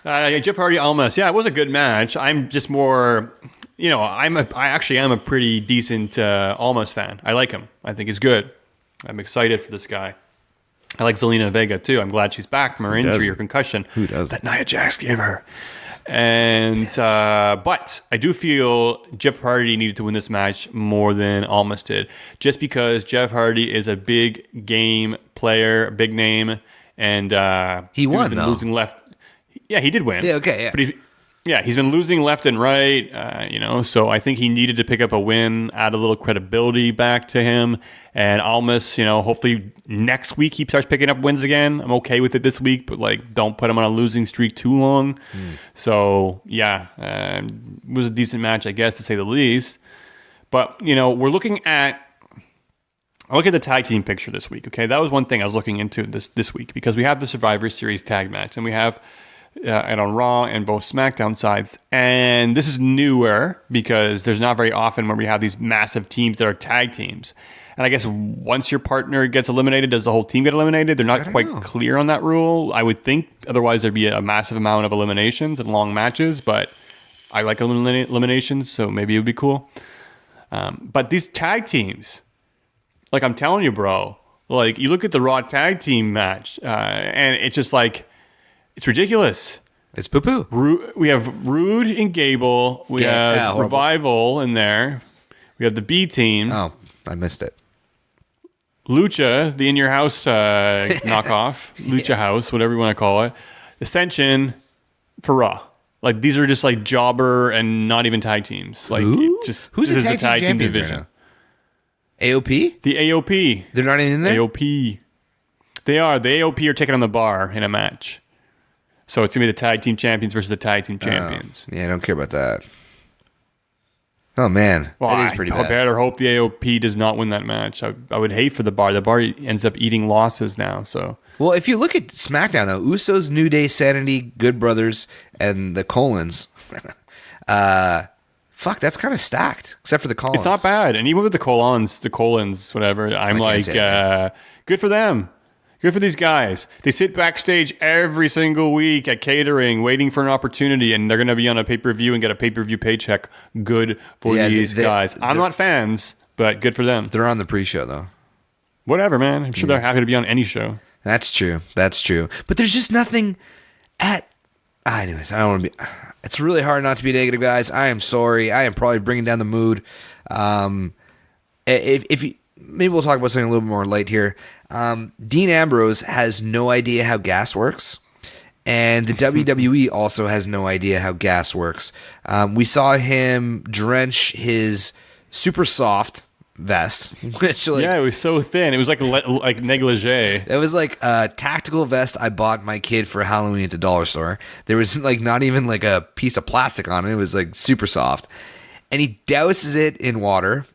Jeff Hardy, Almas. Yeah, it was a good match. I'm just more, I actually am a pretty decent Almas fan. I like him. I think he's good. I'm excited for this guy. I like Zelina Vega too. I'm glad she's back from her injury doesn't? or concussion. Who doesn't? That Nia Jax gave her. And but I do feel Jeff Hardy needed to win this match more than Almas did, just because Jeff Hardy is a big game player, a big name, and He dude's won, been though. losing left. Yeah, he did win. Yeah, okay, yeah. But he's been losing left and right, so I think he needed to pick up a win, add a little credibility back to him. And Almas, hopefully next week he starts picking up wins again. I'm okay with it this week, but don't put him on a losing streak too long. So yeah, it was a decent match, I guess, to say the least. But, we're looking at, I look at the tag team picture this week, okay? That was one thing I was looking into this week, because we have the Survivor Series tag match, and we have and on Raw and both SmackDown sides. And this is newer because there's not very often when we have these massive teams that are tag teams. And I guess once your partner gets eliminated, does the whole team get eliminated? They're not quite clear on that rule, I would think. Otherwise, there'd be a massive amount of eliminations and long matches. But I like eliminations, so maybe it would be cool. But these tag teams, like I'm telling you, bro, you look at the Raw tag team match, and it's just it's ridiculous. It's poo-poo. We have Rude and Gable. We have horrible. Revival in there. We have the B team. Oh, I missed it. Lucha, the In Your House knockoff. Lucha House, whatever you want to call it. Ascension for Raw. These are just jobber and not even tag teams. Who? Who's Who's the this is tag team champions right now? AOP? The AOP. They're not even in there? AOP. They are. The AOP are taking on the bar in a match. So it's going to be the tag team champions versus the tag team champions. Yeah, I don't care about that. Oh, man. Well, that is pretty I bad. better hope the AOP does not win that match. I would hate for the bar. The bar ends up eating losses now. So Well, if you look at SmackDown, though, Usos, New Day, Sanity, Good Brothers, and the Colons, Fuck, that's kind of stacked, except for the colons. It's not bad. And even with the colons, whatever, I'm like, good for them. Good for these guys. They sit backstage every single week at catering, waiting for an opportunity, and they're going to be on a pay-per-view and get a pay-per-view paycheck. Good for these guys. I'm not fans, but good for them. They're on the pre-show, though. Whatever, man. I'm sure they're happy to be on any show. That's true. But there's just nothing at... Anyways, I don't want to be... It's really hard not to be negative, guys. I am sorry. I am probably bringing down the mood. If you, maybe we'll talk about something a little bit more light here. Dean Ambrose has no idea how gas works, and the WWE also has no idea how gas works. We saw him drench his super soft vest, which it was so thin. It was like negligee. It was like a tactical vest I bought my kid for Halloween at the dollar store. There was like not even like a piece of plastic on it. It was like super soft, and he douses it in water.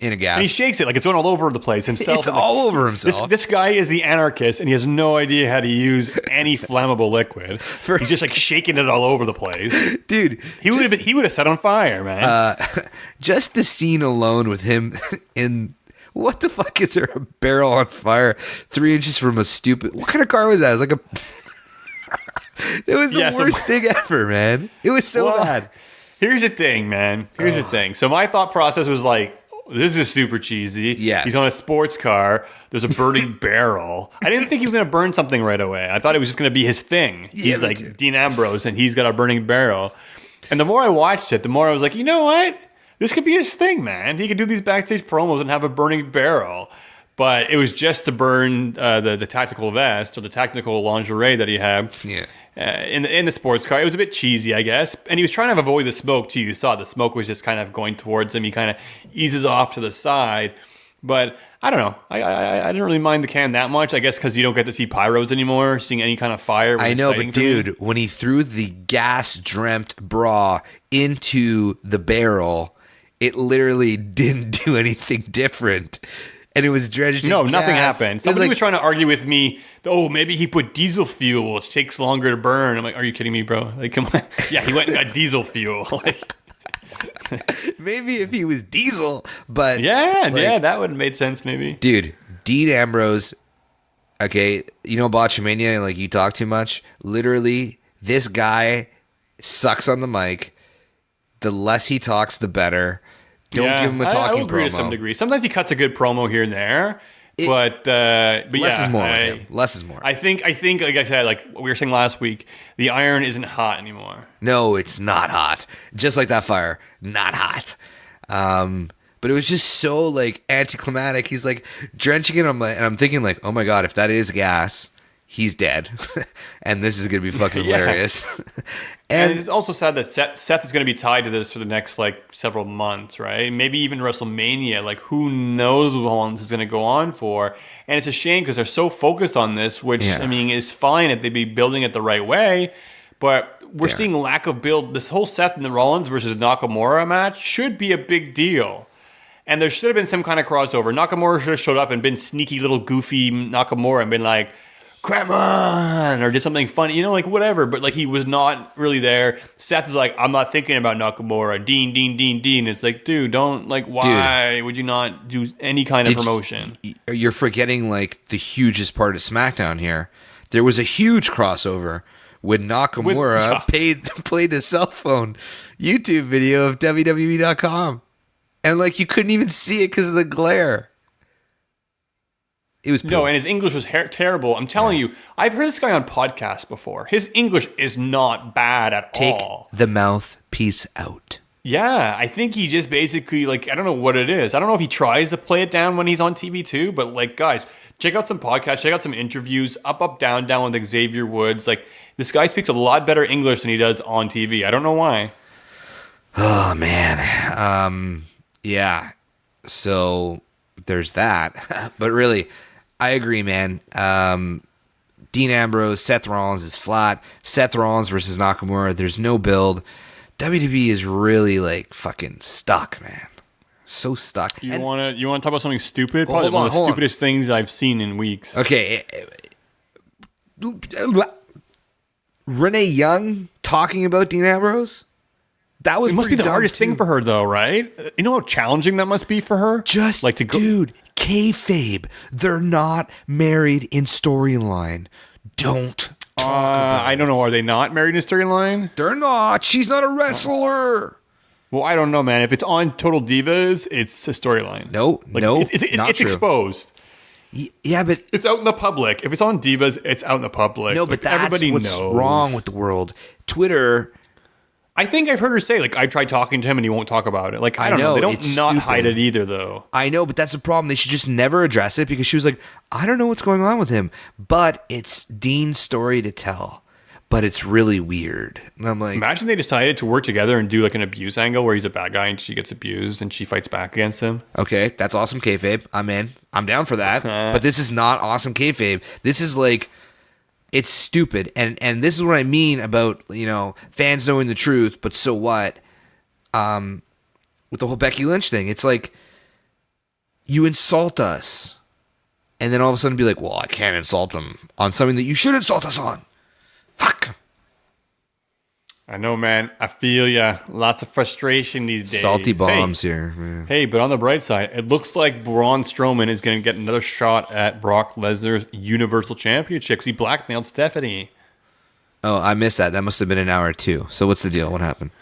In a gas. And he shakes it like it's going all over the place himself. It's all over himself. This guy is the anarchist, and he has no idea how to use any flammable liquid. He's just like shaking it all over the place, dude. He would have set on fire, man. Just the scene alone with him in what the fuck is there a barrel on fire 3 inches from a stupid? What kind of car was that? It was like a. It was the worst thing ever, man. It was so bad. Here's the thing, man. Here's the thing. So my thought process was like, this is super cheesy. Yes. He's on a sports car. There's a burning barrel. I didn't think he was going to burn something right away. I thought it was just going to be his thing. He's like Dean Ambrose, and he's got a burning barrel. And the more I watched it, the more I was like, you know what? This could be his thing, man. He could do these backstage promos and have a burning barrel. But it was just to burn the tactical vest or the tactical lingerie that he had. Yeah. In the sports car. It was a bit cheesy, I guess. And he was trying to avoid the smoke, too. You saw the smoke was just kind of going towards him. He kind of eases off to the side. But I don't know. I didn't really mind the can that much, I guess, because you don't get to see pyros anymore, seeing any kind of fire. I know, but dude, when he threw the gas-drenched bra into the barrel, it literally didn't do anything different. And it was drenched in gas. Nothing happened. Somebody was trying to argue with me, oh, maybe he put diesel fuel, which takes longer to burn. I'm like, are you kidding me, bro? Like, come on. Yeah, he went and got diesel fuel. Like, maybe if he was diesel, but... Yeah, that would have made sense, maybe. Dude, Dean Ambrose, okay, you know Botchamania, like, you talk too much. Literally, this guy sucks on the mic. The less he talks, the better. Don't give him a talking I agree promo. To some degree. Sometimes he cuts a good promo here and there, but less is more with him. Less is more. I think, like I said, like we were saying last week, the iron isn't hot anymore. No, it's not hot. Just like that fire, not hot. But it was just so like anticlimactic. He's like drenching it. And I'm thinking like, oh my god, if that is gas, he's dead, and this is gonna be fucking hilarious. And it's also sad that Seth is going to be tied to this for the next like several months, right? Maybe even WrestleMania. Like, who knows how long this is going to go on for? And it's a shame because they're so focused on this, which I mean is fine if they be building it the right way. But we're seeing lack of build. This whole Seth and the Rollins versus Nakamura match should be a big deal. And there should have been some kind of crossover. Nakamura should have showed up and been sneaky little goofy Nakamura and been like, come on, or did something funny, you know, like whatever. But like he was not really there. Seth is like, I'm not thinking about Nakamura. Dean. It's like, dude, don't like. Why would you not do any kind of promotion? You're forgetting like the hugest part of SmackDown here. There was a huge crossover when Nakamura played the cell phone YouTube video of WWE.com, and like you couldn't even see it because of the glare. It was and his English was terrible. I'm telling you, I've heard this guy on podcasts before. His English is not bad at all. Take the mouthpiece out. Yeah, I think he just basically, like, I don't know what it is. I don't know if he tries to play it down when he's on TV too, but like, guys, check out some podcasts, check out some interviews, Up, Down with Xavier Woods. Like, this guy speaks a lot better English than he does on TV. I don't know why. Oh, man. Yeah. So there's that. But really, I agree, man. Dean Ambrose, Seth Rollins is flat. Seth Rollins versus Nakamura, there's no build. WWE is really like fucking stuck, man. So stuck. You want to talk about something stupid? Probably one of the stupidest things I've seen in weeks. Okay. Renee Young talking about Dean Ambrose? That was It must be pretty the dumb, hardest thing too. for her, though, right? You know how challenging that must be for her? Just like to go. dude, kayfabe. They're not married in storyline. Don't. I don't know. Are they not married in a storyline? They're not. She's not a wrestler. Well, I don't know, man. If it's on Total Divas, it's a storyline. No, no, not it's true. exposed. Yeah, but It's out in the public. If it's on Divas, it's out in the public. no, Like, but that's everybody what's knows. wrong with the world. Twitter. I think I've heard her say, like, I tried talking to him and he won't talk about it. Like, I don't know. They don't it's not stupid. hide it either, though. I know, but that's the problem. They should just never address it because she was like, I don't know what's going on with him. But it's Dean's story to tell. But it's really weird. And I'm like, Imagine they decided to work together and do like an abuse angle where he's a bad guy and she gets abused and she fights back against him. okay, that's awesome kayfabe. I'm in. I'm down for that. But this is not awesome kayfabe. This is like, it's stupid. And this is what I mean about, fans knowing the truth, but so what? With the whole Becky Lynch thing. It's like, you insult us. And then all of a sudden be like, well, I can't insult him on something that you should insult us on. Fuck. I know, man. I feel ya. Lots of frustration these days. Salty bombs here. Yeah. Hey, but on the bright side, it looks like Braun Strowman is going to get another shot at Brock Lesnar's Universal Championship because he blackmailed Stephanie. Oh, I missed that. That must have been an hour or two. So what's the deal? What happened?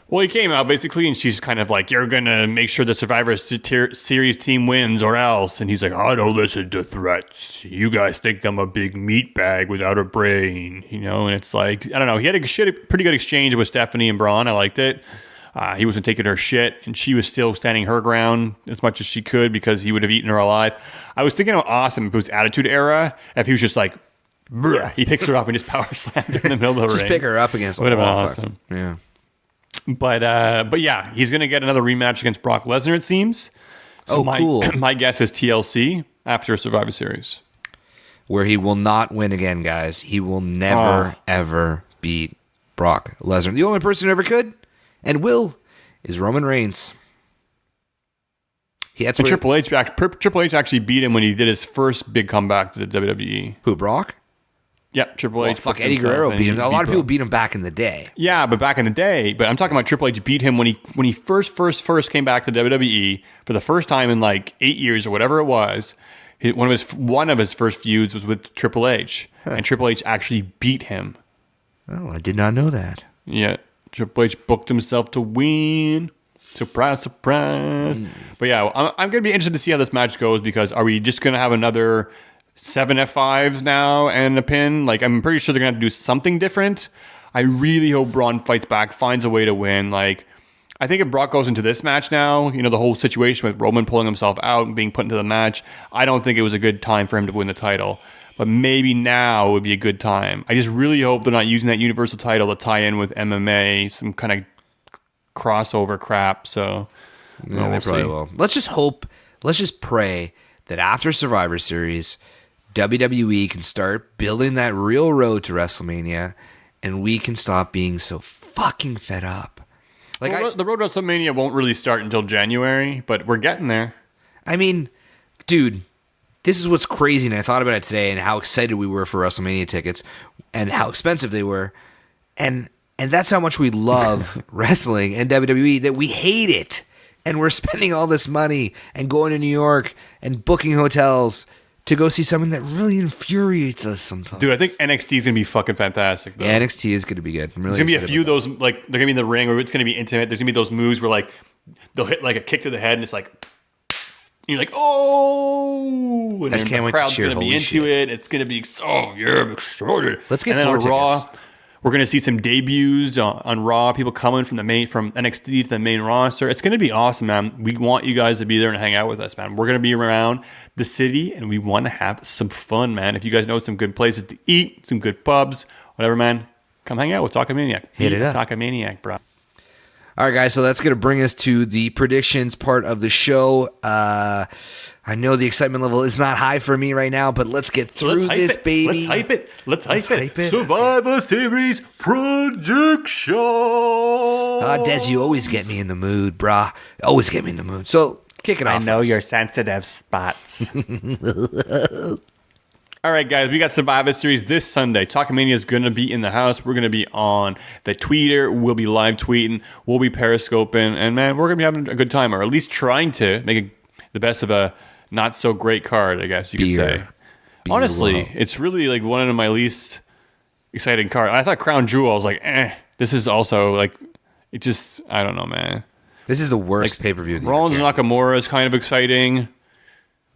Well, he came out basically, and she's kind of like, "You're gonna make sure the Survivor Series team wins, or else." And he's like, "I don't listen to threats. You guys think I'm a big meat bag without a brain, And it's like, I don't know. He had a pretty good exchange with Stephanie and Braun. I liked it. He wasn't taking her shit, and she was still standing her ground as much as she could because he would have eaten her alive. I was thinking how awesome if it was Attitude Era, if he was just like, bruh, he picks her up and just power slams her in the middle of the ring. Just pick her up against the Would have been wall. awesome. Yeah. But yeah, he's going to get another rematch against Brock Lesnar, it seems. So cool. My guess is TLC after Survivor Series. Where he will not win again, guys. He will never, ever beat Brock Lesnar. The only person who ever could and will is Roman Reigns. And Triple H actually beat him when he did his first big comeback to the WWE. Who, Brock? Yeah, Triple H. Fuck, Eddie Guerrero beat him. A lot of people beat him back in the day. Yeah, but back in the day. But I'm talking about Triple H beat him when he first came back to WWE for the first time in like 8 years or whatever it was. One of his first feuds was with Triple H, and Triple H actually beat him. Oh, I did not know that. Yeah, Triple H booked himself to win. Surprise, surprise. But yeah, I'm going to be interested to see how this match goes because are we just going to have another 7 F5s now and a pin? Like, I'm pretty sure they're going to have to do something different. I really hope Braun fights back, finds a way to win. Like, I think if Brock goes into this match now, the whole situation with Roman pulling himself out and being put into the match, I don't think it was a good time for him to win the title. But maybe now would be a good time. I just really hope they're not using that Universal title to tie in with MMA, some kind of crossover crap. So Yeah, they probably will. Let's just pray that after Survivor Series, WWE can start building that real road to WrestleMania, and we can stop being so fucking fed up. the road to WrestleMania won't really start until January, but we're getting there. I mean, dude, this is what's crazy, and I thought about it today, and how excited we were for WrestleMania tickets, and how expensive they were, and that's how much we love wrestling and WWE, that we hate it, and we're spending all this money and going to New York and booking hotels to go see something that really infuriates us sometimes. Dude, I think NXT is going to be fucking fantastic, though. Yeah, NXT is going to be good. I'm really There's going to be a excited few of about those, like, they're going to be in the ring, or it's going to be intimate. There's going to be those moves where, like, they'll hit, like, a kick to the head, and it's like, and you're like, oh! And I just then can't the wait to crowd's cheer. going to be Holy into shit. it. It's going to be, oh, yeah, I'm excited. Let's get and then 4 on Raw, tickets. we're going to see some debuts on Raw, people coming from NXT to the main roster. It's going to be awesome, man. We want you guys to be there and hang out with us, man. We're going to be around the city, and we want to have some fun, man. If you guys know some good places to eat, some good pubs, whatever, man, come hang out with Talkamania. Hit it up. Talkamaniac, bro. All right, guys, so that's going to bring us to the predictions part of the show. I know the excitement level is not high for me right now, but let's get through this, baby. Let's hype it. Survivor Series projection. Dez, you always get me in the mood, brah. Always get me in the mood. So, kick it off. I know your sensitive spots. All All right, guys, we got Survivor Series this Sunday. Talkamania is going to be in the house. We're going to be on the tweeter. We'll be live tweeting. We'll be periscoping. And, man, we're going to be having a good time, or at least trying to make it the best of a not-so-great card, I guess you could say. Honestly, it's really like one of my least exciting cards. I thought Crown Jewel, I was like, This is also like, it just, I don't know, man. This is the worst pay-per-view. Rollins and Nakamura is kind of exciting.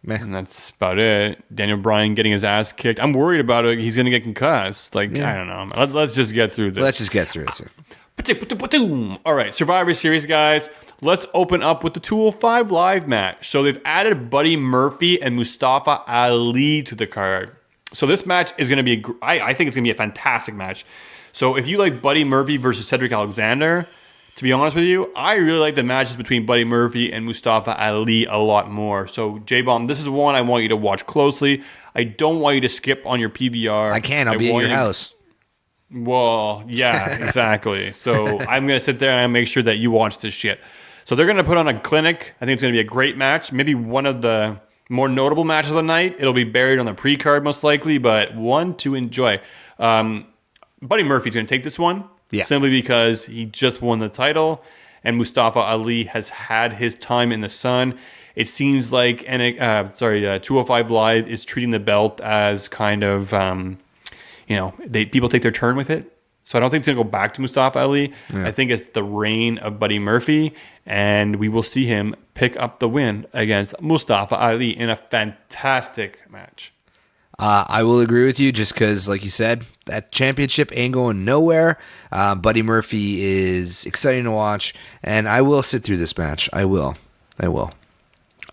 Meh. And that's about it. Daniel Bryan getting his ass kicked. I'm worried about it. He's going to get concussed. Like, I don't know. Let's just get through this. Let's just get through this. All right, Survivor Series, guys. Let's open up with the 205 Live match. So they've added Buddy Murphy and Mustafa Ali to the card. So this match is going to be, I think it's going to be a fantastic match. So if you like Buddy Murphy versus Cedric Alexander, to be honest with you, I really like the matches between Buddy Murphy and Mustafa Ali a lot more. So, J-Bomb, this is one I want you to watch closely. I don't want you to skip on your PVR. I can. I'll be at your house. Well, yeah, exactly. So I'm going to sit there and make sure that you watch this shit. So they're going to put on a clinic. I think it's going to be a great match. Maybe one of the more notable matches of the night. It'll be buried on the pre-card most likely, but one to enjoy. Buddy Murphy's going to take this one. Yeah. Simply because he just won the title, and Mustafa Ali has had his time in the sun. It seems like 205 Live is treating the belt as kind of, people take their turn with it. So I don't think it's going to go back to Mustafa Ali. Yeah. I think it's the reign of Buddy Murphy, and we will see him pick up the win against Mustafa Ali in a fantastic match. I will agree with you just because, like you said, that championship ain't going nowhere. Buddy Murphy is exciting to watch, and I will sit through this match. I will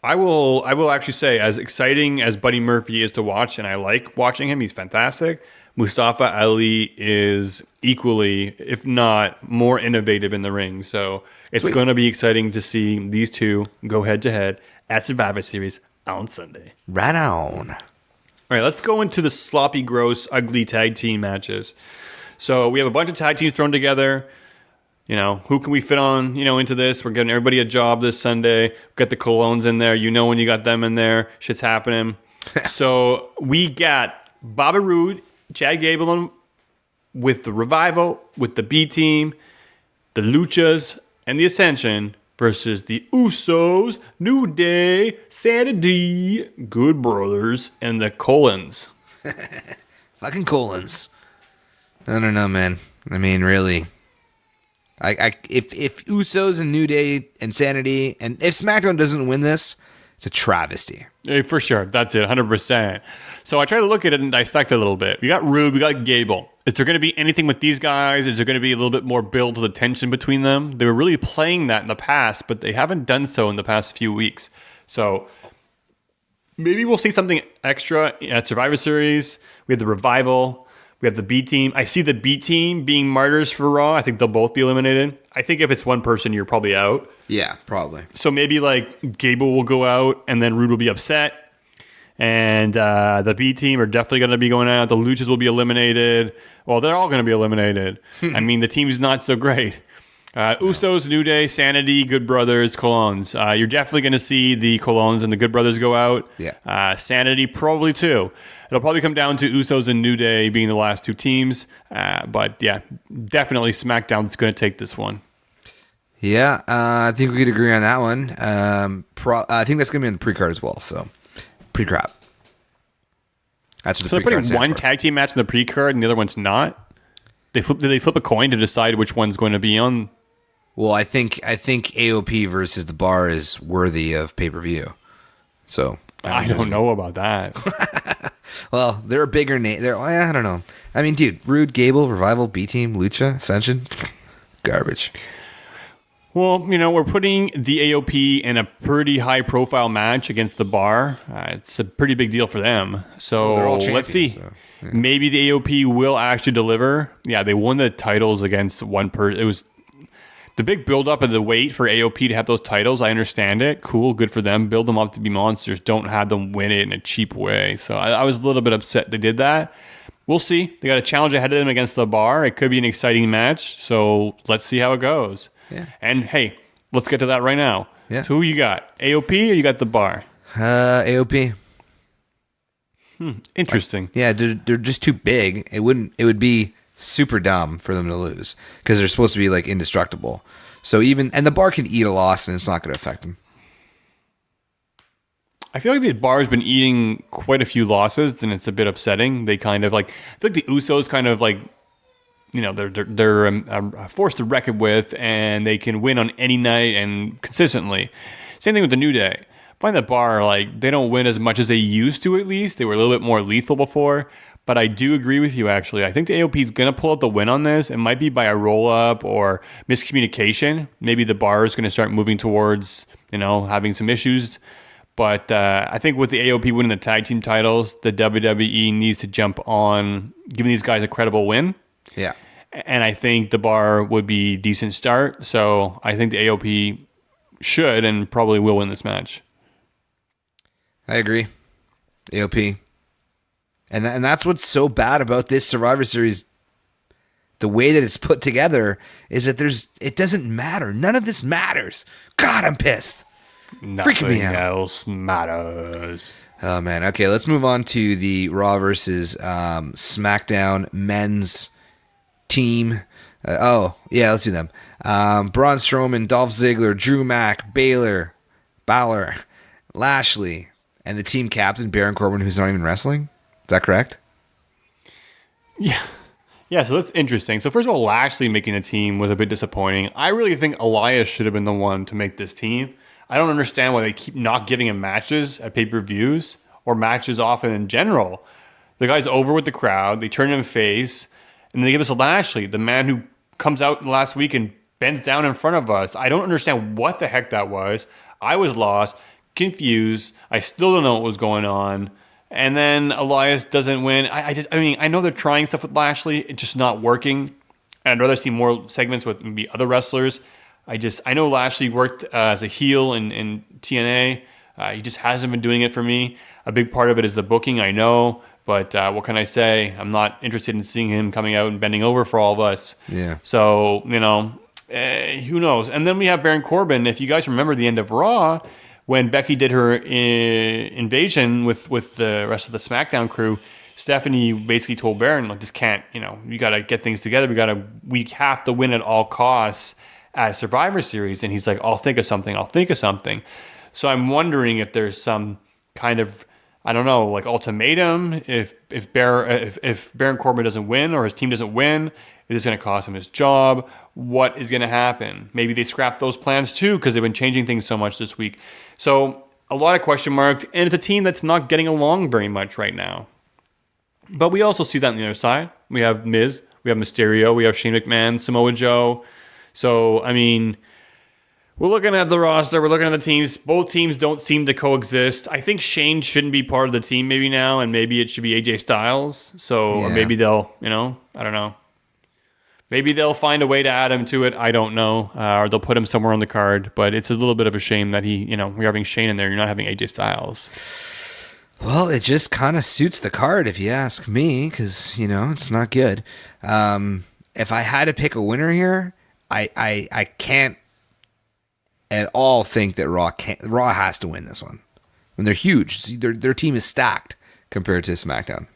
actually say, as exciting as Buddy Murphy is to watch, and I like watching him, he's fantastic, Mustafa Ali is equally, if not more innovative in the ring. So it's going to be exciting to see these two go head-to-head at Survivor Series on Sunday. Right on. All right, let's go into the sloppy, gross, ugly tag team matches. So we have a bunch of tag teams thrown together. Who can we fit on, into this? We're getting everybody a job this Sunday. We've got the Colognes in there. When you got them in there, shit's happening. So we got Bobby Roode, Chad Gable with the Revival, with the B Team, the Luchas, and the Ascension versus the Usos, New Day, Sanity, Good Brothers, and the Colognes. Fucking Colognes. I don't know, man. I mean, really. If Usos and New Day and Sanity, and if SmackDown doesn't win this, it's a travesty. Yeah, for sure. That's it, 100%. So I try to look at it and dissect it a little bit. We got Rude, we got Gable. Is there going to be anything with these guys? Is there going to be a little bit more build to the tension between them? They were really playing that in the past, but they haven't done so in the past few weeks. So maybe we'll see something extra at Survivor Series. We have the Revival. We have the B Team. I see the B Team being martyrs for Raw. I think they'll both be eliminated. I think if it's one person, you're probably out. Yeah, probably. So maybe like Gable will go out and then Rude will be upset. And the B Team are definitely going to be going out. The Luchas will be eliminated. Well, they're all going to be eliminated. I mean, the team's not so great. Usos, New Day, Sanity, Good Brothers, Colognes. You're definitely going to see the Colognes and the Good Brothers go out. Yeah. Sanity probably too. It'll probably come down to Usos and New Day being the last two teams. But yeah, definitely SmackDown's going to take this one. Yeah, I think we could agree on that one. I think that's going to be in the pre-card as well. So, pre-crap. That's what the pre-card stands for. So they're putting one tag team match in the pre-card and the other one's not? Did they flip a coin to decide which one's going to be on? Well, I think AOP versus the Bar is worthy of pay-per-view. So I don't know about that. Well, they're a bigger name. I don't know. I mean, dude, Rude, Gable, Revival, B Team, Lucha, Ascension, garbage. Well, we're putting the AOP in a pretty high-profile match against the Bar. It's a pretty big deal for them. So let's see. So, yeah. Maybe the AOP will actually deliver. Yeah, they won the titles against one person. It was the big build-up of the wait for AOP to have those titles. I understand it. Cool, good for them. Build them up to be monsters. Don't have them win it in a cheap way. So I was a little bit upset they did that. We'll see. They got a challenge ahead of them against the Bar. It could be an exciting match. So let's see how it goes. Yeah. And hey, let's get to that right now. Yeah. So who you got? AOP or you got the Bar? AOP. Interesting. Yeah, they're just too big. It would be super dumb for them to lose because they're supposed to be like indestructible. So and the bar can eat a loss and it's not going to affect them. I feel like the bar's been eating quite a few losses, and it's a bit upsetting. They kind of like, I feel like the Usos kind of like, you know, they're a force to reckon with, and they can win on any night and consistently. Same thing with the New Day. Find the bar, like, they don't win as much as they used to, at least. They were a little bit more lethal before. But I do agree with you, actually. I think the AOP is going to pull out the win on this. It might be by a roll-up or miscommunication. Maybe the bar is going to start moving towards, you know, having some issues. But I think with the AOP winning the tag team titles, the WWE needs to jump on giving these guys a credible win. Yeah. And I think the bar would be a decent start. So I think the AOP should and probably will win this match. I agree. AOP. And that's what's so bad about this Survivor Series. The way that it's put together is that it doesn't matter. None of this matters. God, I'm pissed. Nothing else matters. Oh, man. Okay, let's move on to the Raw versus SmackDown men's team. Let's do them. Braun Strowman, Dolph Ziggler, Drew Mack, Balor, Lashley, and the team captain, Baron Corbin, who's not even wrestling. Is that correct? Yeah. Yeah, so that's interesting. So first of all, Lashley making a team was a bit disappointing. I really think Elias should have been the one to make this team. I don't understand why they keep not giving him matches at pay-per-views or matches often in general. The guy's over with the crowd. They turn him face, and they give us a Lashley, the man who comes out last week and bends down in front of us. I don't understand what the heck that was. I was lost, confused. I still don't know what was going on. And then Elias doesn't win. I know they're trying stuff with Lashley. It's just not working. And I'd rather see more segments with maybe other wrestlers. I know Lashley worked as a heel in TNA. He just hasn't been doing it for me. A big part of it is the booking, I know. But what can I say? I'm not interested in seeing him coming out and bending over for all of us. Yeah. So, you know, who knows? And then we have Baron Corbin. If you guys remember the end of Raw, when Becky did her invasion with the rest of the SmackDown crew, Stephanie basically told Baron, like, just can't, you know, you got to get things together. We have to win at all costs at Survivor Series. And he's like, I'll think of something. So I'm wondering if there's some kind of, I don't know, like ultimatum. If Baron Corbin doesn't win or his team doesn't win, is this going to cost him his job? What is going to happen? Maybe they scrap those plans too because they've been changing things so much this week. So a lot of question marks, and it's a team that's not getting along very much right now. But we also see that on the other side. We have Miz, we have Mysterio, we have Shane McMahon, Samoa Joe. So, I mean, we're looking at the roster, we're looking at the teams. Both teams don't seem to coexist. I think Shane shouldn't be part of the team maybe now, and maybe it should be AJ Styles. So, or maybe they'll, you know, I don't know. Maybe they'll find a way to add him to it. I don't know. Or they'll put him somewhere on the card. But it's a little bit of a shame that we're having Shane in there. You're not having AJ Styles. Well, it just kind of suits the card, if you ask me, because, it's not good. If I had to pick a winner here, I can't at all think that Raw has to win this one. And they're huge. Their team is stacked compared to SmackDown.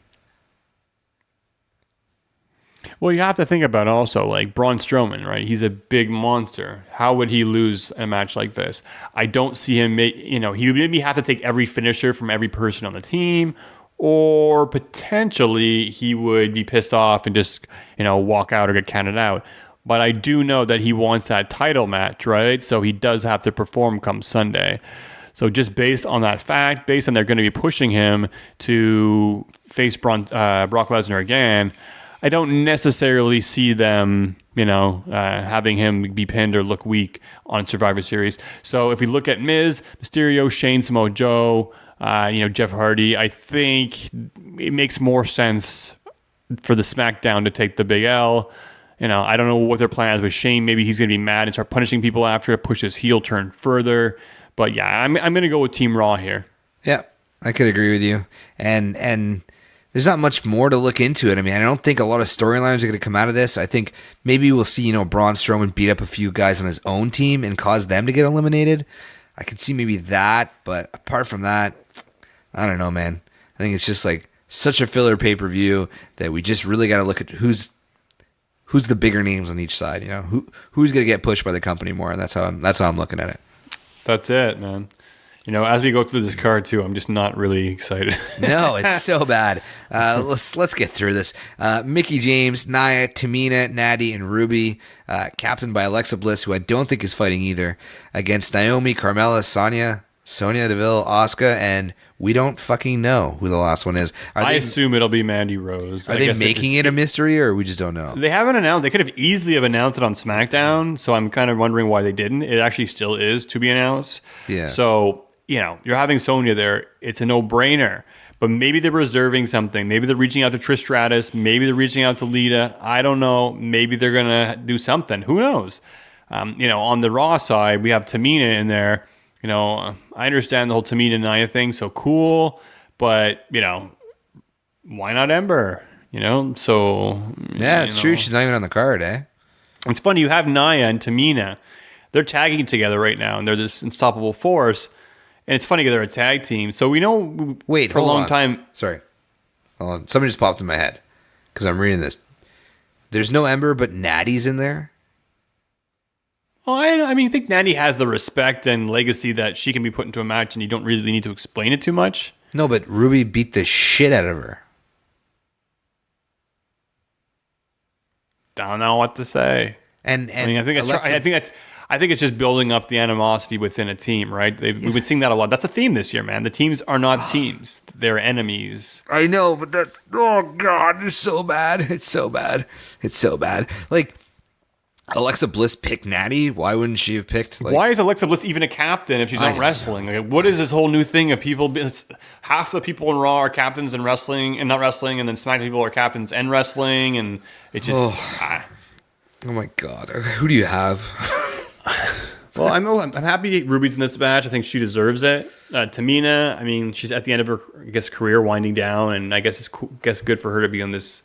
Well, you have to think about also, like, Braun Strowman, right? He's a big monster. How would he lose a match like this? I don't see him he would maybe have to take every finisher from every person on the team, or potentially he would be pissed off and just, walk out or get counted out. But I do know that he wants that title match, right? So he does have to perform come Sunday. So just based on that fact, based on they're going to be pushing him to face Brock Lesnar again, I don't necessarily see them, having him be pinned or look weak on Survivor Series. So if we look at Miz, Mysterio, Shane, Samoa Joe, Jeff Hardy, I think it makes more sense for the SmackDown to take the big L. I don't know what their plan is with Shane. Maybe he's going to be mad and start punishing people after it, push his heel turn further. But yeah, I'm going to go with Team Raw here. Yeah, I could agree with you. And there's not much more to look into it. I mean, I don't think a lot of storylines are going to come out of this. I think maybe we'll see, Braun Strowman beat up a few guys on his own team and cause them to get eliminated. I could see maybe that, but apart from that, I don't know, man. I think it's just like such a filler pay-per-view that we just really got to look at who's the bigger names on each side. Who's going to get pushed by the company more, and that's how I'm looking at it. That's it, man. As we go through this card too, I'm just not really excited. No, it's so bad. Let's get through this. Mickie James, Nia, Tamina, Natty, and Ruby, captained by Alexa Bliss, who I don't think is fighting either, against Naomi, Carmella, Sonya Deville, Asuka, and we don't fucking know who the last one is. I assume it'll be Mandy Rose. Are they making it a mystery, or we just don't know? They haven't announced. They could have easily have announced it on SmackDown, so I'm kind of wondering why they didn't. It actually still is to be announced. Yeah. So, you're having Sonya there. It's a no-brainer. But maybe they're reserving something. Maybe they're reaching out to Trish Stratus. Maybe they're reaching out to Lita. I don't know. Maybe they're going to do something. Who knows? On the Raw side, we have Tamina in there. I understand the whole Tamina Nia thing, so cool. But, why not Ember? So... Yeah, it's true. She's not even on the card, eh? It's funny. You have Nia and Tamina. They're tagging together right now, and they're this unstoppable force. And it's funny because they're a tag team. So we know for a long time... Sorry. Hold on. Something just popped in my head because I'm reading this. There's no Ember, but Natty's in there? Well, I think Natty has the respect and legacy that she can be put into a match and you don't really need to explain it too much. No, but Ruby beat the shit out of her. Don't know what to say. And I think it's just building up the animosity within a team, right? We've been seeing that a lot. That's a theme this year, man. The teams are not teams; they're enemies. I know, but oh god, it's so bad. It's so bad. It's so bad. Like Alexa Bliss picked Natty. Why wouldn't she have picked? Why is Alexa Bliss even a captain if she's not wrestling? Like, what is this whole new thing of people? Half the people in Raw are captains in wrestling and not wrestling, and then SmackDown people are captains and wrestling, and it just. Oh my god, who do you have? Well, I'm happy Ruby's in this match. I think she deserves it. Tamina, she's at the end of her, career winding down, and I guess it's good for her to be on this.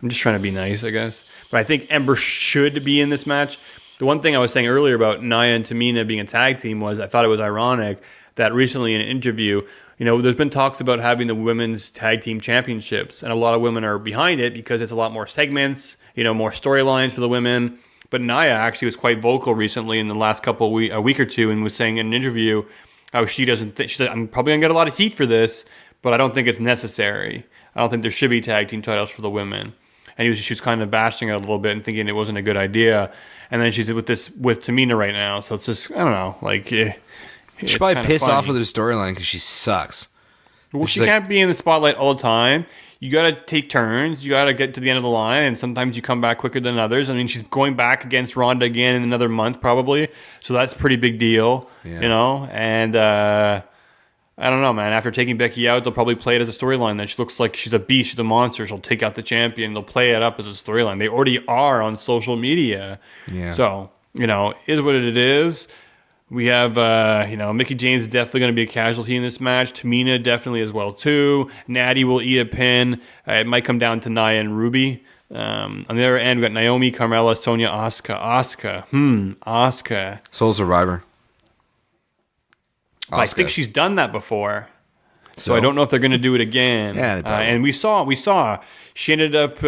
I'm just trying to be nice, I guess. But I think Ember should be in this match. The one thing I was saying earlier about Nia and Tamina being a tag team was I thought it was ironic that recently in an interview, there's been talks about having the women's tag team championships, and a lot of women are behind it because it's a lot more segments, more storylines for the women. But Nia actually was quite vocal recently in the last a week or two, and was saying in an interview how she doesn't think, she said, I'm probably gonna get a lot of heat for this, but I don't think it's necessary. I don't think there should be tag team titles for the women. And she was kind of bashing it a little bit and thinking it wasn't a good idea. And then she's with Tamina right now, so it's just, I don't know, she's probably pissed off with her storyline because she sucks. Well, she can't be in the spotlight all the time. You got to take turns. You got to get to the end of the line, and sometimes you come back quicker than others. She's going back against Ronda again in another month probably, so that's a pretty big deal, And I don't know, man. After taking Becky out, they'll probably play it as a storyline that she looks like she's a beast, she's a monster. She'll take out the champion. They'll play it up as a storyline. They already are on social media. Yeah. So, is what it is. We have, Mickie James is definitely going to be a casualty in this match. Tamina definitely as well, too. Natty will eat a pin. It might come down to Nia and Ruby. On the other end, we got Naomi, Carmella, Sonya, Asuka. Asuka. Soul Survivor. I think she's done that before. So I don't know if they're going to do it again. Yeah, and we saw she ended up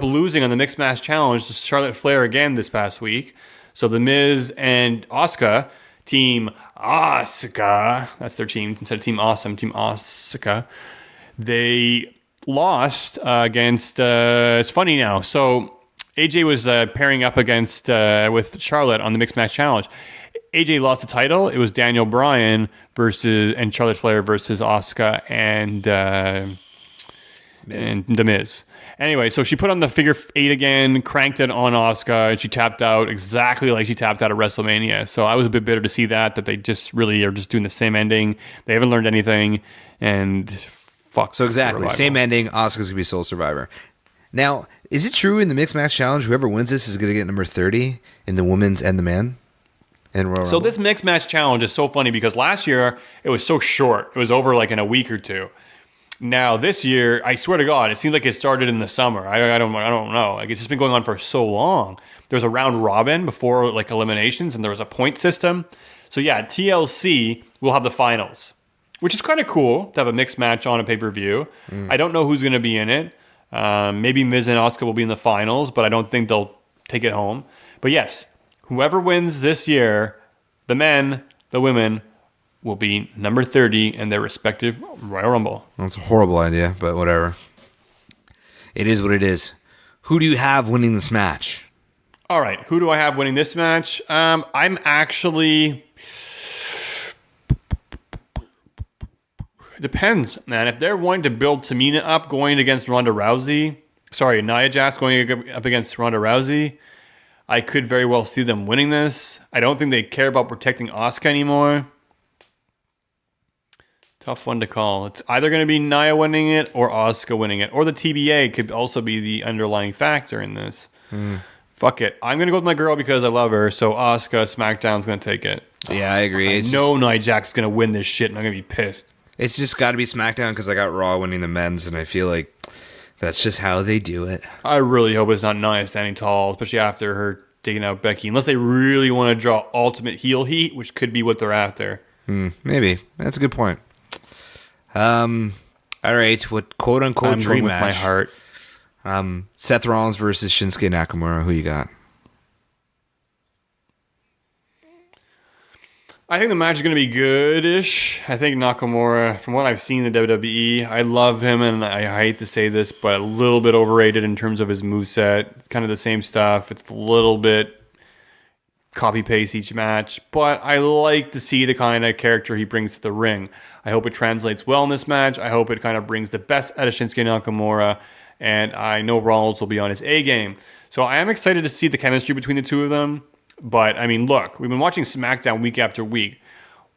losing on the Mixed Match Challenge to Charlotte Flair again this past week. So The Miz and Asuka, Team Asuka, that's their team, instead of Team Awesome, Team Asuka, they lost against, it's funny now, so AJ was pairing up against with Charlotte on the Mixed Match Challenge. AJ lost the title. It was Daniel Bryan and Charlotte Flair versus Asuka and The Miz. Anyway, so she put on the figure 8 again, cranked it on Asuka, and she tapped out exactly like she tapped out at WrestleMania. So I was a bit bitter to see that they just really are just doing the same ending. They haven't learned anything, and fuck. So exactly, same ending, Asuka's going to be sole survivor. Now, is it true in the Mixed Match Challenge, whoever wins this is going to get number 30 in the women's and the men? So this Mixed Match Challenge is so funny because last year it was so short. It was over like in a week or two. Now this year, I swear to God, it seems like it started in the summer. I don't know. Like it's just been going on for so long. There was a round robin before like eliminations, and there was a point system. So yeah, TLC will have the finals, which is kind of cool to have a mixed match on a pay-per-view. I don't know who's going to be in it. Maybe Miz and Asuka will be in the finals, but I don't think they'll take it home. But yes, whoever wins this year, the men, the women, will be number 30 in their respective Royal Rumble. That's a horrible idea, but whatever. It is what it is. Who do you have winning this match? All right, who do I have winning this match? I'm actually... It depends, man. If they're wanting to build Tamina up going against Ronda Rousey, Nia Jax going up against Ronda Rousey, I could very well see them winning this. I don't think they care about protecting Asuka anymore. Tough one to call. It's either going to be Nia winning it or Asuka winning it. Or the TBA could also be the underlying factor in this. Fuck it. I'm going to go with my girl because I love her. So Asuka, SmackDown's going to take it. Yeah, I agree. I know Nia Jax is going to win this shit and I'm going to be pissed. It's just got to be SmackDown because I got Raw winning the men's, and I feel like that's just how they do it. I really hope it's not Nia standing tall, especially after her taking out Becky. Unless they really want to draw ultimate heel heat, which could be what they're after. Maybe. That's a good point. All right, what quote-unquote I'm dream going with match? my heart. Seth Rollins versus Shinsuke Nakamura. Who you got? I think the match is going to be good-ish. I think Nakamura, from what I've seen in the WWE, I love him, and I hate to say this, but a little bit overrated in terms of his moveset. Kind of the same stuff. It's a little bit copy-paste each match, but I like to see the kind of character he brings to the ring. I hope it translates well in this match. I hope it kind of brings the best out of Shinsuke Nakamura, and I know Rollins will be on his A game. So I am excited to see the chemistry between the two of them. But, I mean, look, we've been watching SmackDown week after week.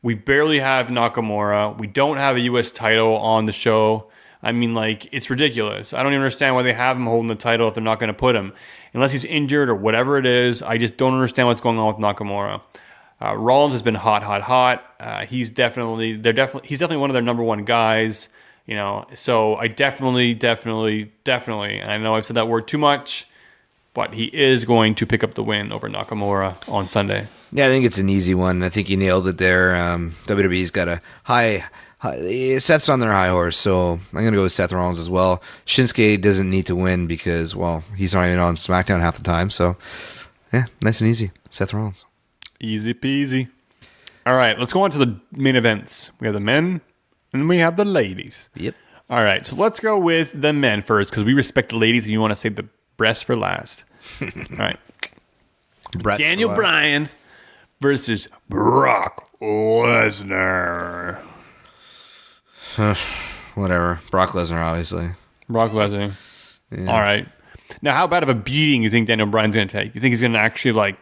We barely have Nakamura. We don't have a U.S. title on the show. I mean, like, it's ridiculous. I don't even understand why they have him holding the title if they're not going to put him. Unless he's injured or whatever it is, I just don't understand what's going on with Nakamura. Rollins has been hot. He's definitely one of their number one guys. You know, so I definitely, and I know I've said that word too much, but he is going to pick up the win over Nakamura on Sunday. Yeah, I think it's an easy one. I think you nailed it there. WWE's got a high Seth's on their high horse, so I'm going to go with Seth Rollins as well. Shinsuke doesn't need to win because, well, he's not even on SmackDown half the time. So, yeah, nice and easy. Seth Rollins. Easy peasy. All right, let's go on to the main events. We have the men and we have the ladies. Yep. All right, so let's go with the men first because we respect the ladies and you want to save the breast for last. All right. Daniel Bryan versus Brock Lesnar. Whatever. Brock Lesnar, obviously. Brock Lesnar. Yeah. All right. Now, how bad of a beating you think Daniel Bryan's going to take? You think he's going to actually,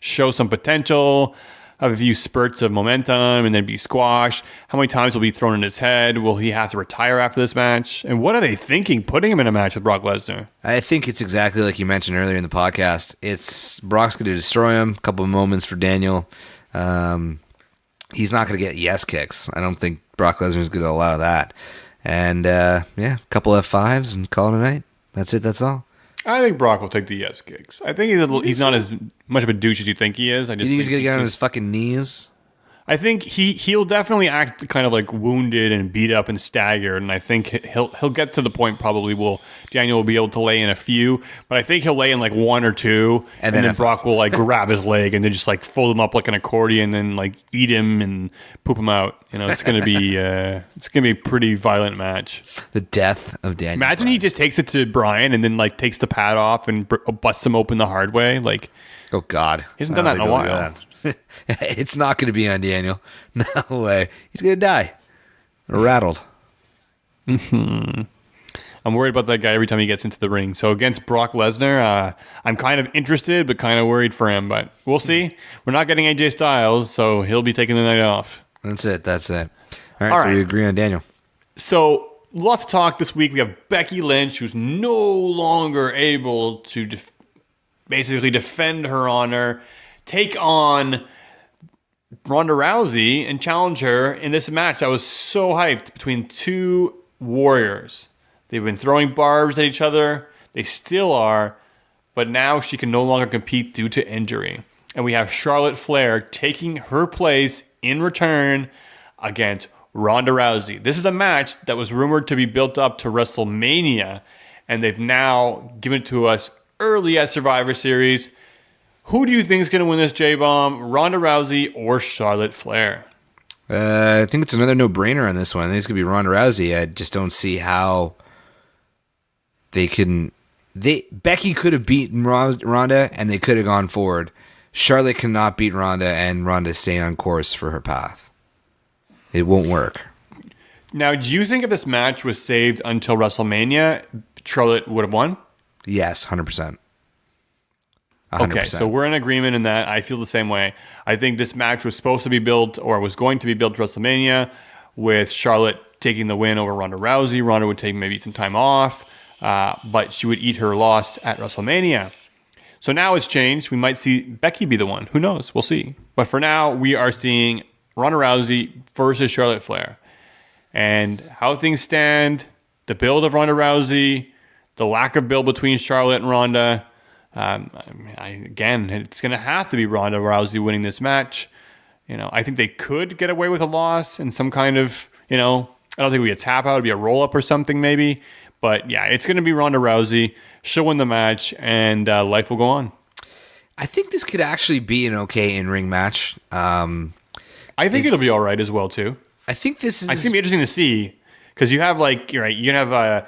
show some potential, have a few spurts of momentum, and then be squashed? How many times will be thrown in his head? Will he have to retire after this match? And what are they thinking, putting him in a match with Brock Lesnar? I think it's exactly like you mentioned earlier in the podcast. It's Brock's going to destroy him. A couple of moments for Daniel. He's not going to get yes kicks. I don't think Brock Lesnar's going to allow that. And, a couple F5s and call it a night. That's it. That's all. I think Brock will take the yes kicks. I think he's not as much of a douche as you think he is. You think he's going to get on his fucking knees? I think he'll definitely act kind of like wounded and beat up and staggered, and I think he'll get to the point probably Daniel will be able to lay in a few, but I think he'll lay in like one or two, and then Brock will grab his leg and then just fold him up like an accordion and eat him and poop him out. It's gonna be a pretty violent match. The death of Daniel. Imagine Bryan. he just takes it to Bryan and then takes the pad off and busts him open the hard way. Oh God, he hasn't done that in a while. It's not going to be on Daniel. No way. He's going to die. Rattled. I'm worried about that guy every time he gets into the ring. So against Brock Lesnar, I'm kind of interested, but kind of worried for him. But we'll see. We're not getting AJ Styles, so he'll be taking the night off. That's it. All right, so we agree on Daniel. So lots of talk this week. We have Becky Lynch, who's no longer able to basically defend her honor, take on Ronda Rousey and challenge her in this match that was so hyped between two warriors. They've been throwing barbs at each other. They still are, but now she can no longer compete due to injury. And we have Charlotte Flair taking her place in return against Ronda Rousey. This is a match that was rumored to be built up to WrestleMania, and they've now given it to us early at Survivor Series. Who do you think is going to win this, J-Bomb? Ronda Rousey or Charlotte Flair? I think it's another no-brainer on this one. I think it's going to be Ronda Rousey. I just don't see how they can... Becky could have beaten Ronda, and they could have gone forward. Charlotte cannot beat Ronda, and Ronda stay on course for her path. It won't work. Now, do you think if this match was saved until WrestleMania, Charlotte would have won? Yes, 100%. 100%. Okay, so we're in agreement in that. I feel the same way. I think this match was supposed to be built, or was going to be built to WrestleMania, with Charlotte taking the win over Ronda Rousey. Ronda would take maybe some time off, but she would eat her loss at WrestleMania. So now it's changed. We might see Becky be the one. Who knows? We'll see. But for now, we are seeing Ronda Rousey versus Charlotte Flair. And how things stand, the build of Ronda Rousey, the lack of build between Charlotte and Ronda. Again, it's going to have to be Ronda Rousey winning this match. I think they could get away with a loss in some kind of, I don't think it would be a tap out. It would be a roll up or something maybe. But yeah, it's going to be Ronda Rousey. She'll win the match, and life will go on. I think this could actually be an okay in-ring match. I think it'll be all right as well, too. I think this is... It's going to be interesting to see, because you have, you're right, you can have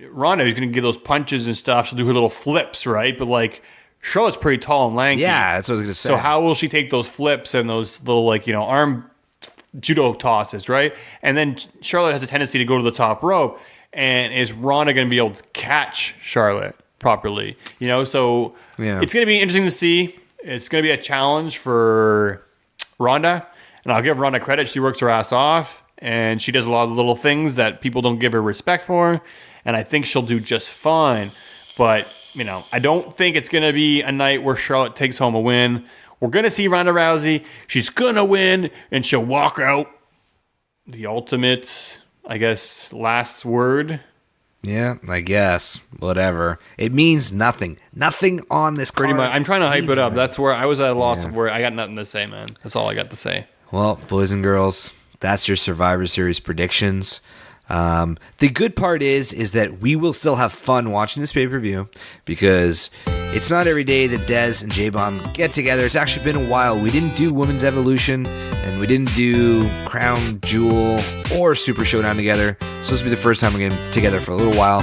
Ronda who's going to give those punches and stuff. She'll do her little flips, right? But, Charlotte's pretty tall and lanky. Yeah, that's what I was going to say. So how will she take those flips and those little, arm judo tosses, right? And then Charlotte has a tendency to go to the top rope. And is Ronda going to be able to catch Charlotte properly? So It's going to be interesting to see. It's going to be a challenge for Ronda. And I'll give Ronda credit. She works her ass off. And she does a lot of little things that people don't give her respect for. And I think she'll do just fine. But, I don't think it's going to be a night where Charlotte takes home a win. We're going to see Ronda Rousey. She's going to win. And she'll walk out the ultimate... I guess, last word. Yeah, I guess. Whatever. It means nothing. Nothing on this card. Pretty much. I'm trying to hype it up. Nothing. That's where I was at a loss of where I got nothing to say, man. That's all I got to say. Well, boys and girls, that's your Survivor Series predictions. The good part is that we will still have fun watching this pay-per-view because it's not every day that Dez and J-Bomb get together. It's actually been a while. We didn't do Women's Evolution and we didn't do Crown Jewel or Super Showdown together. So this will be the first time we're getting together for a little while.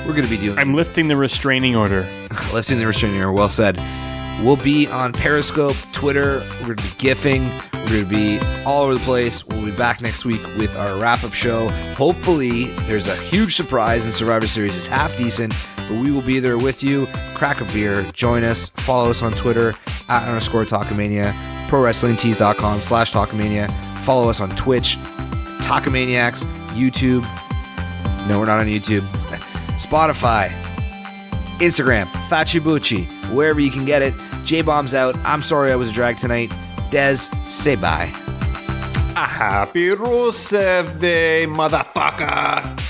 We're going to be doing... I'm lifting the restraining order. Lifting the restraining order, well said. We'll be on Periscope, Twitter. We're going to be GIFing. We're going to be all over the place. We'll be back next week with our wrap-up show. Hopefully, there's a huge surprise in Survivor Series. It's half decent, but we will be there with you. Crack a beer. Join us. Follow us on Twitter, @_Talkamania, ProWrestlingTees.com/Talkamania. Follow us on Twitch, Talkamaniacs, YouTube. No, we're not on YouTube. Spotify, Instagram, Fachibuchi, wherever you can get it. J-Bomb's out. I'm sorry I was a drag tonight. Dez, say bye. A happy Rusev Day, motherfucker.